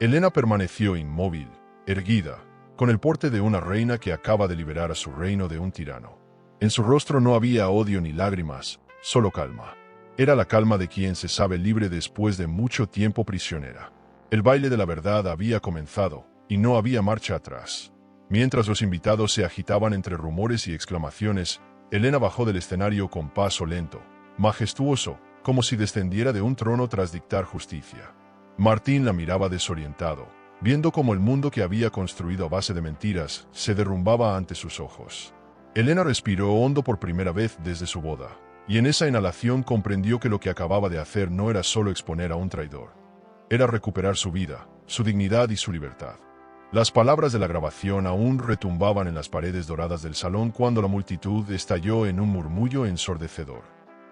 Elena permaneció inmóvil, erguida, con el porte de una reina que acaba de liberar a su reino de un tirano. En su rostro no había odio ni lágrimas, solo calma. Era la calma de quien se sabe libre después de mucho tiempo prisionera. El baile de la verdad había comenzado, y no había marcha atrás. Mientras los invitados se agitaban entre rumores y exclamaciones, Elena bajó del escenario con paso lento, majestuoso, como si descendiera de un trono tras dictar justicia. Martín la miraba desorientado, viendo cómo el mundo que había construido a base de mentiras se derrumbaba ante sus ojos. Elena respiró hondo por primera vez desde su boda, y en esa inhalación comprendió que lo que acababa de hacer no era solo exponer a un traidor. Era recuperar su vida, su dignidad y su libertad. Las palabras de la grabación aún retumbaban en las paredes doradas del salón cuando la multitud estalló en un murmullo ensordecedor.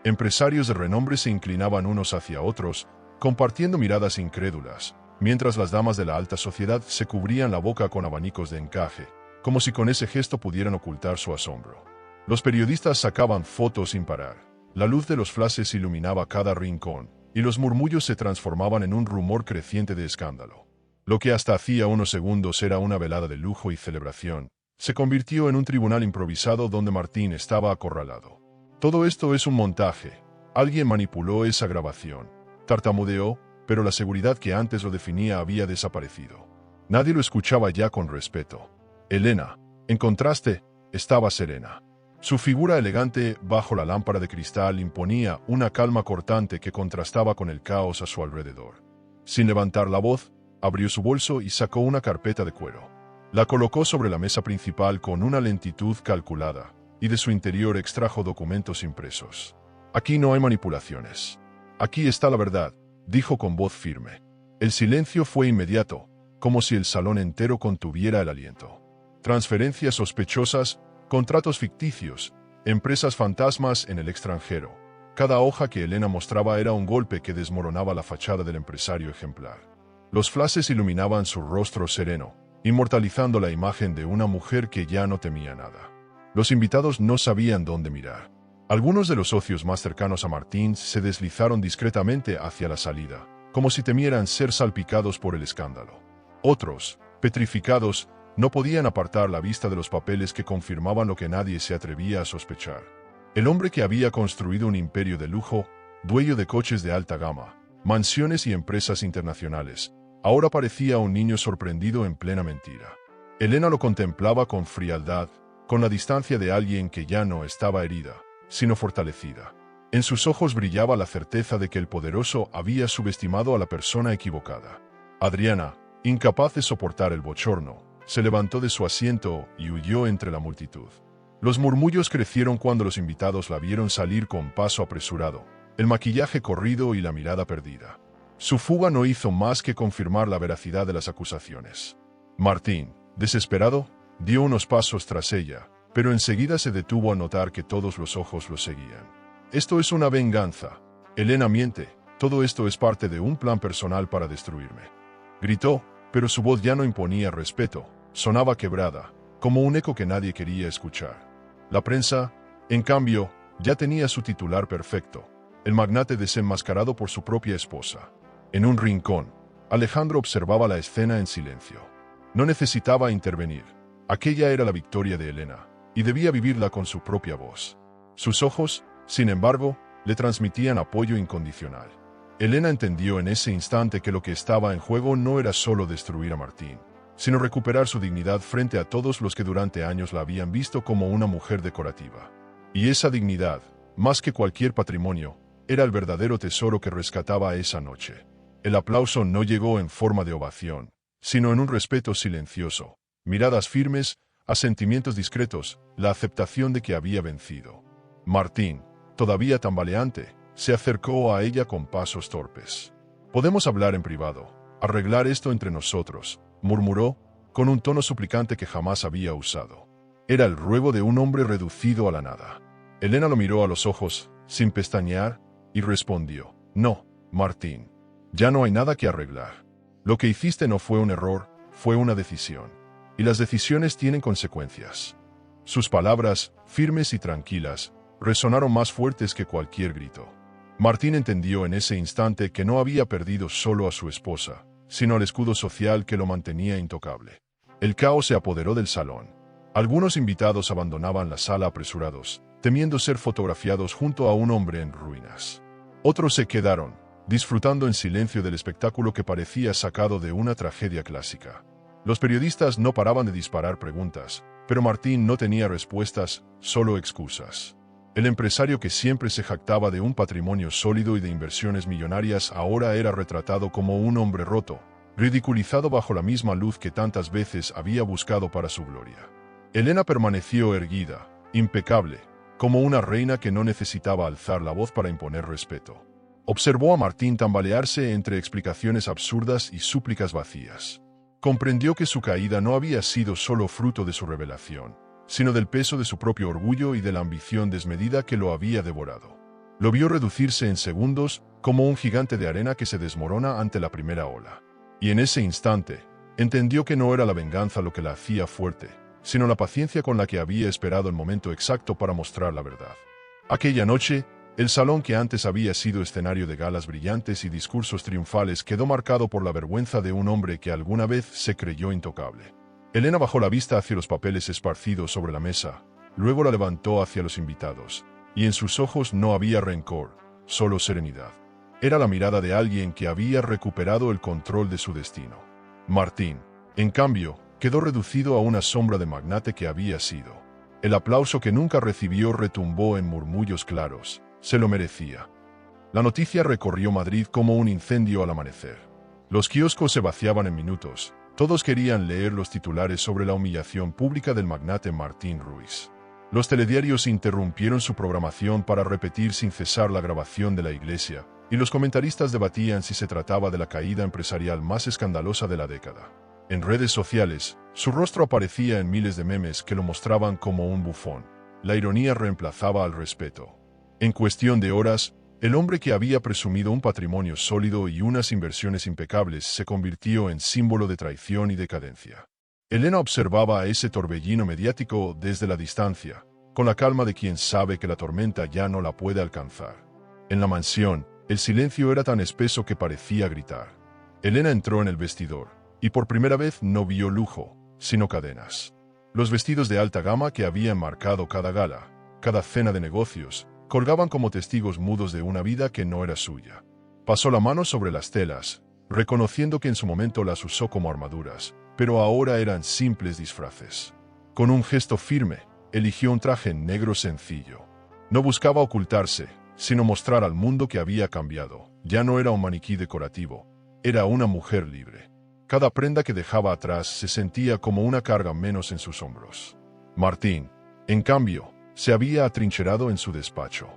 Empresarios de renombre se inclinaban unos hacia otros, compartiendo miradas incrédulas, mientras las damas de la alta sociedad se cubrían la boca con abanicos de encaje, como si con ese gesto pudieran ocultar su asombro. Los periodistas sacaban fotos sin parar. La luz de los flashes iluminaba cada rincón, y los murmullos se transformaban en un rumor creciente de escándalo. Lo que hasta hacía unos segundos era una velada de lujo y celebración, se convirtió en un tribunal improvisado donde Martín estaba acorralado. Todo esto es un montaje. Alguien manipuló esa grabación. Tartamudeó, pero la seguridad que antes lo definía había desaparecido. Nadie lo escuchaba ya con respeto. Elena, en contraste, estaba serena. Su figura elegante bajo la lámpara de cristal imponía una calma cortante que contrastaba con el caos a su alrededor. Sin levantar la voz, abrió su bolso y sacó una carpeta de cuero. La colocó sobre la mesa principal con una lentitud calculada, y de su interior extrajo documentos impresos. «Aquí no hay manipulaciones. Aquí está la verdad», dijo con voz firme. El silencio fue inmediato, como si el salón entero contuviera el aliento. Transferencias sospechosas, contratos ficticios, empresas fantasmas en el extranjero. Cada hoja que Elena mostraba era un golpe que desmoronaba la fachada del empresario ejemplar. Los flashes iluminaban su rostro sereno, inmortalizando la imagen de una mujer que ya no temía nada. Los invitados no sabían dónde mirar. Algunos de los socios más cercanos a Martín se deslizaron discretamente hacia la salida, como si temieran ser salpicados por el escándalo. Otros, petrificados, no podían apartar la vista de los papeles que confirmaban lo que nadie se atrevía a sospechar. El hombre que había construido un imperio de lujo, dueño de coches de alta gama, mansiones y empresas internacionales, ahora parecía un niño sorprendido en plena mentira. Elena lo contemplaba con frialdad, con la distancia de alguien que ya no estaba herida, sino fortalecida. En sus ojos brillaba la certeza de que el poderoso había subestimado a la persona equivocada. Adriana, incapaz de soportar el bochorno, se levantó de su asiento y huyó entre la multitud. Los murmullos crecieron cuando los invitados la vieron salir con paso apresurado, el maquillaje corrido y la mirada perdida. Su fuga no hizo más que confirmar la veracidad de las acusaciones. Martín, desesperado, dio unos pasos tras ella, pero enseguida se detuvo al notar que todos los ojos lo seguían. «Esto es una venganza. Elena miente. Todo esto es parte de un plan personal para destruirme». Gritó, pero su voz ya no imponía respeto, sonaba quebrada, como un eco que nadie quería escuchar. La prensa, en cambio, ya tenía su titular perfecto, el magnate desenmascarado por su propia esposa. En un rincón, Alejandro observaba la escena en silencio. No necesitaba intervenir. Aquella era la victoria de Elena, y debía vivirla con su propia voz. Sus ojos, sin embargo, le transmitían apoyo incondicional. Elena entendió en ese instante que lo que estaba en juego no era solo destruir a Martín, sino recuperar su dignidad frente a todos los que durante años la habían visto como una mujer decorativa. Y esa dignidad, más que cualquier patrimonio, era el verdadero tesoro que rescataba esa noche. El aplauso no llegó en forma de ovación, sino en un respeto silencioso, miradas firmes, asentimientos discretos, la aceptación de que había vencido. Martín, todavía tambaleante, se acercó a ella con pasos torpes. «Podemos hablar en privado, arreglar esto entre nosotros», murmuró, con un tono suplicante que jamás había usado. Era el ruego de un hombre reducido a la nada. Elena lo miró a los ojos, sin pestañear, y respondió: «No, Martín, ya no hay nada que arreglar. Lo que hiciste no fue un error, fue una decisión. Y las decisiones tienen consecuencias». Sus palabras, firmes y tranquilas, resonaron más fuertes que cualquier grito. Martín entendió en ese instante que no había perdido solo a su esposa, sino al escudo social que lo mantenía intocable. El caos se apoderó del salón. Algunos invitados abandonaban la sala apresurados, temiendo ser fotografiados junto a un hombre en ruinas. Otros se quedaron, disfrutando en silencio del espectáculo que parecía sacado de una tragedia clásica. Los periodistas no paraban de disparar preguntas, pero Martín no tenía respuestas, solo excusas. El empresario que siempre se jactaba de un patrimonio sólido y de inversiones millonarias ahora era retratado como un hombre roto, ridiculizado bajo la misma luz que tantas veces había buscado para su gloria. Elena permaneció erguida, impecable, como una reina que no necesitaba alzar la voz para imponer respeto. Observó a Martín tambalearse entre explicaciones absurdas y súplicas vacías. Comprendió que su caída no había sido solo fruto de su revelación, sino del peso de su propio orgullo y de la ambición desmedida que lo había devorado. Lo vio reducirse en segundos, como un gigante de arena que se desmorona ante la primera ola. Y en ese instante, entendió que no era la venganza lo que la hacía fuerte, sino la paciencia con la que había esperado el momento exacto para mostrar la verdad. Aquella noche, el salón que antes había sido escenario de galas brillantes y discursos triunfales quedó marcado por la vergüenza de un hombre que alguna vez se creyó intocable. Elena bajó la vista hacia los papeles esparcidos sobre la mesa, luego la levantó hacia los invitados, y en sus ojos no había rencor, solo serenidad. Era la mirada de alguien que había recuperado el control de su destino. Martín, en cambio, quedó reducido a una sombra de magnate que había sido. El aplauso que nunca recibió retumbó en murmullos claros. Se lo merecía. La noticia recorrió Madrid como un incendio al amanecer. Los kioscos se vaciaban en minutos. Todos querían leer los titulares sobre la humillación pública del magnate Martín Ruiz. Los telediarios interrumpieron su programación para repetir sin cesar la grabación de la iglesia, y los comentaristas debatían si se trataba de la caída empresarial más escandalosa de la década. En redes sociales, su rostro aparecía en miles de memes que lo mostraban como un bufón. La ironía reemplazaba al respeto. En cuestión de horas, el hombre que había presumido un patrimonio sólido y unas inversiones impecables se convirtió en símbolo de traición y decadencia. Elena observaba a ese torbellino mediático desde la distancia, con la calma de quien sabe que la tormenta ya no la puede alcanzar. En la mansión, el silencio era tan espeso que parecía gritar. Elena entró en el vestidor, y por primera vez no vio lujo, sino cadenas. Los vestidos de alta gama que habían marcado cada gala, cada cena de negocios, colgaban como testigos mudos de una vida que no era suya. Pasó la mano sobre las telas, reconociendo que en su momento las usó como armaduras, pero ahora eran simples disfraces. Con un gesto firme, eligió un traje negro sencillo. No buscaba ocultarse, sino mostrar al mundo que había cambiado. Ya no era un maniquí decorativo, era una mujer libre. Cada prenda que dejaba atrás se sentía como una carga menos en sus hombros. Martín, en cambio, se había atrincherado en su despacho.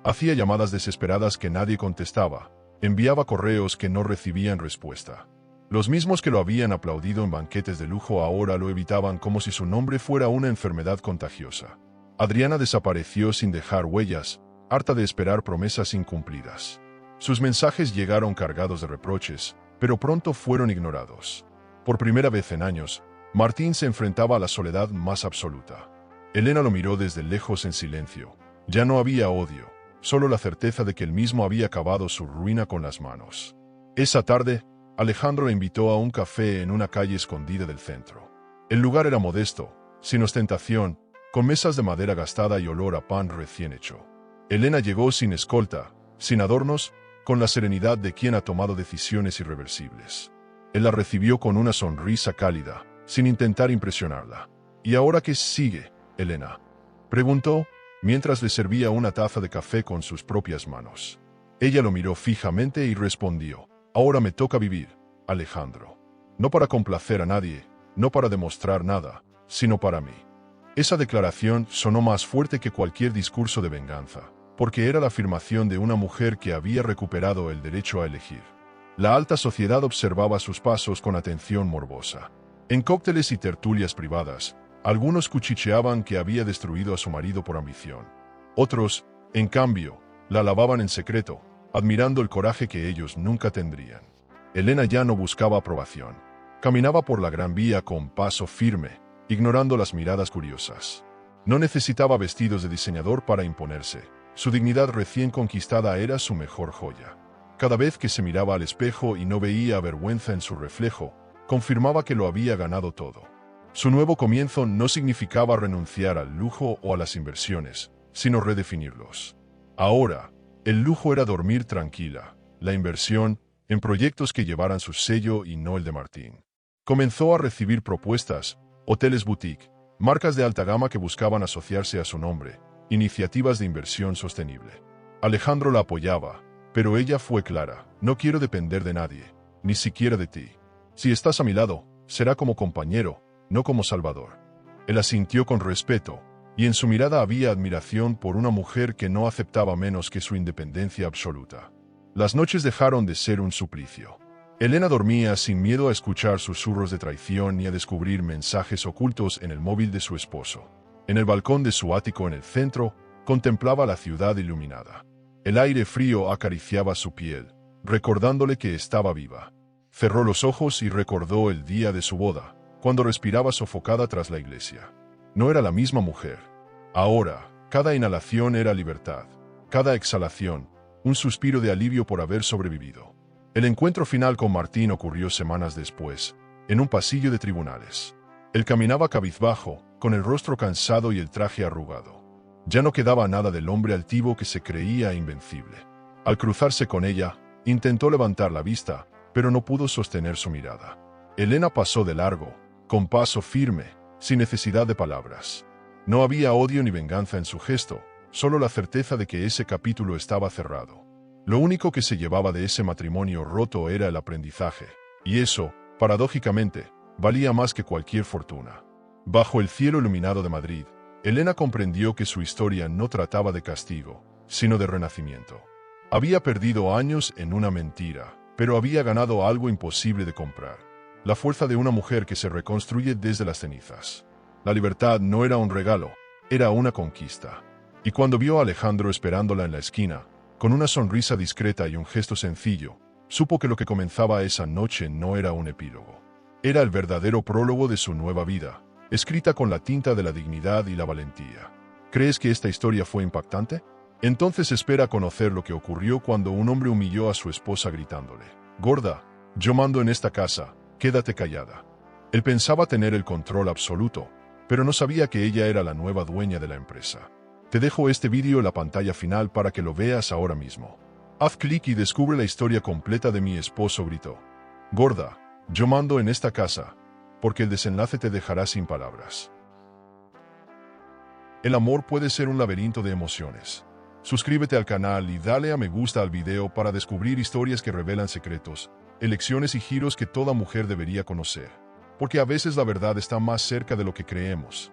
Hacía llamadas desesperadas que nadie contestaba, enviaba correos que no recibían respuesta. Los mismos que lo habían aplaudido en banquetes de lujo ahora lo evitaban como si su nombre fuera una enfermedad contagiosa. Adriana desapareció sin dejar huellas, harta de esperar promesas incumplidas. Sus mensajes llegaron cargados de reproches, pero pronto fueron ignorados. Por primera vez en años, Martín se enfrentaba a la soledad más absoluta. Elena lo miró desde lejos en silencio. Ya no había odio, solo la certeza de que él mismo había acabado su ruina con las manos. Esa tarde, Alejandro la invitó a un café en una calle escondida del centro. El lugar era modesto, sin ostentación, con mesas de madera gastada y olor a pan recién hecho. Elena llegó sin escolta, sin adornos, con la serenidad de quien ha tomado decisiones irreversibles. Él la recibió con una sonrisa cálida, sin intentar impresionarla. ¿Y ahora qué sigue, Elena?, preguntó, mientras le servía una taza de café con sus propias manos. Ella lo miró fijamente y respondió: ahora me toca vivir, Alejandro. No para complacer a nadie, no para demostrar nada, sino para mí. Esa declaración sonó más fuerte que cualquier discurso de venganza, porque era la afirmación de una mujer que había recuperado el derecho a elegir. La alta sociedad observaba sus pasos con atención morbosa. En cócteles y tertulias privadas, algunos cuchicheaban que había destruido a su marido por ambición. Otros, en cambio, la alababan en secreto, admirando el coraje que ellos nunca tendrían. Elena ya no buscaba aprobación. Caminaba por la Gran Vía con paso firme, ignorando las miradas curiosas. No necesitaba vestidos de diseñador para imponerse. Su dignidad recién conquistada era su mejor joya. Cada vez que se miraba al espejo y no veía vergüenza en su reflejo, confirmaba que lo había ganado todo. Su nuevo comienzo no significaba renunciar al lujo o a las inversiones, sino redefinirlos. Ahora, el lujo era dormir tranquila, la inversión, en proyectos que llevaran su sello y no el de Martín. Comenzó a recibir propuestas, hoteles boutique, marcas de alta gama que buscaban asociarse a su nombre, iniciativas de inversión sostenible. Alejandro la apoyaba, pero ella fue clara: no quiero depender de nadie, ni siquiera de ti. Si estás a mi lado, será como compañero, no como salvador. Él asintió con respeto, y en su mirada había admiración por una mujer que no aceptaba menos que su independencia absoluta. Las noches dejaron de ser un suplicio. Elena dormía sin miedo a escuchar susurros de traición ni a descubrir mensajes ocultos en el móvil de su esposo. En el balcón de su ático en el centro, contemplaba la ciudad iluminada. El aire frío acariciaba su piel, recordándole que estaba viva. Cerró los ojos y recordó el día de su boda, cuando respiraba sofocada tras la iglesia. No era la misma mujer. Ahora, cada inhalación era libertad, cada exhalación, un suspiro de alivio por haber sobrevivido. El encuentro final con Martín ocurrió semanas después, en un pasillo de tribunales. Él caminaba cabizbajo, con el rostro cansado y el traje arrugado. Ya no quedaba nada del hombre altivo que se creía invencible. Al cruzarse con ella, intentó levantar la vista, pero no pudo sostener su mirada. Elena pasó de largo, con paso firme, sin necesidad de palabras. No había odio ni venganza en su gesto, solo la certeza de que ese capítulo estaba cerrado. Lo único que se llevaba de ese matrimonio roto era el aprendizaje, y eso, paradójicamente, valía más que cualquier fortuna. Bajo el cielo iluminado de Madrid, Elena comprendió que su historia no trataba de castigo, sino de renacimiento. Había perdido años en una mentira, pero había ganado algo imposible de comprar: la fuerza de una mujer que se reconstruye desde las cenizas. La libertad no era un regalo, era una conquista. Y cuando vio a Alejandro esperándola en la esquina, con una sonrisa discreta y un gesto sencillo, supo que lo que comenzaba esa noche no era un epílogo. Era el verdadero prólogo de su nueva vida, escrita con la tinta de la dignidad y la valentía. ¿Crees que esta historia fue impactante? Entonces espera conocer lo que ocurrió cuando un hombre humilló a su esposa gritándole: «Gorda, yo mando en esta casa, quédate callada». Él pensaba tener el control absoluto, pero no sabía que ella era la nueva dueña de la empresa. Te dejo este vídeo en la pantalla final para que lo veas ahora mismo. Haz clic y descubre la historia completa de Mi esposo gritó: «Gorda, yo mando en esta casa», porque el desenlace te dejará sin palabras. El amor puede ser un laberinto de emociones. Suscríbete al canal y dale a me gusta al video para descubrir historias que revelan secretos, elecciones y giros que toda mujer debería conocer. Porque a veces la verdad está más cerca de lo que creemos.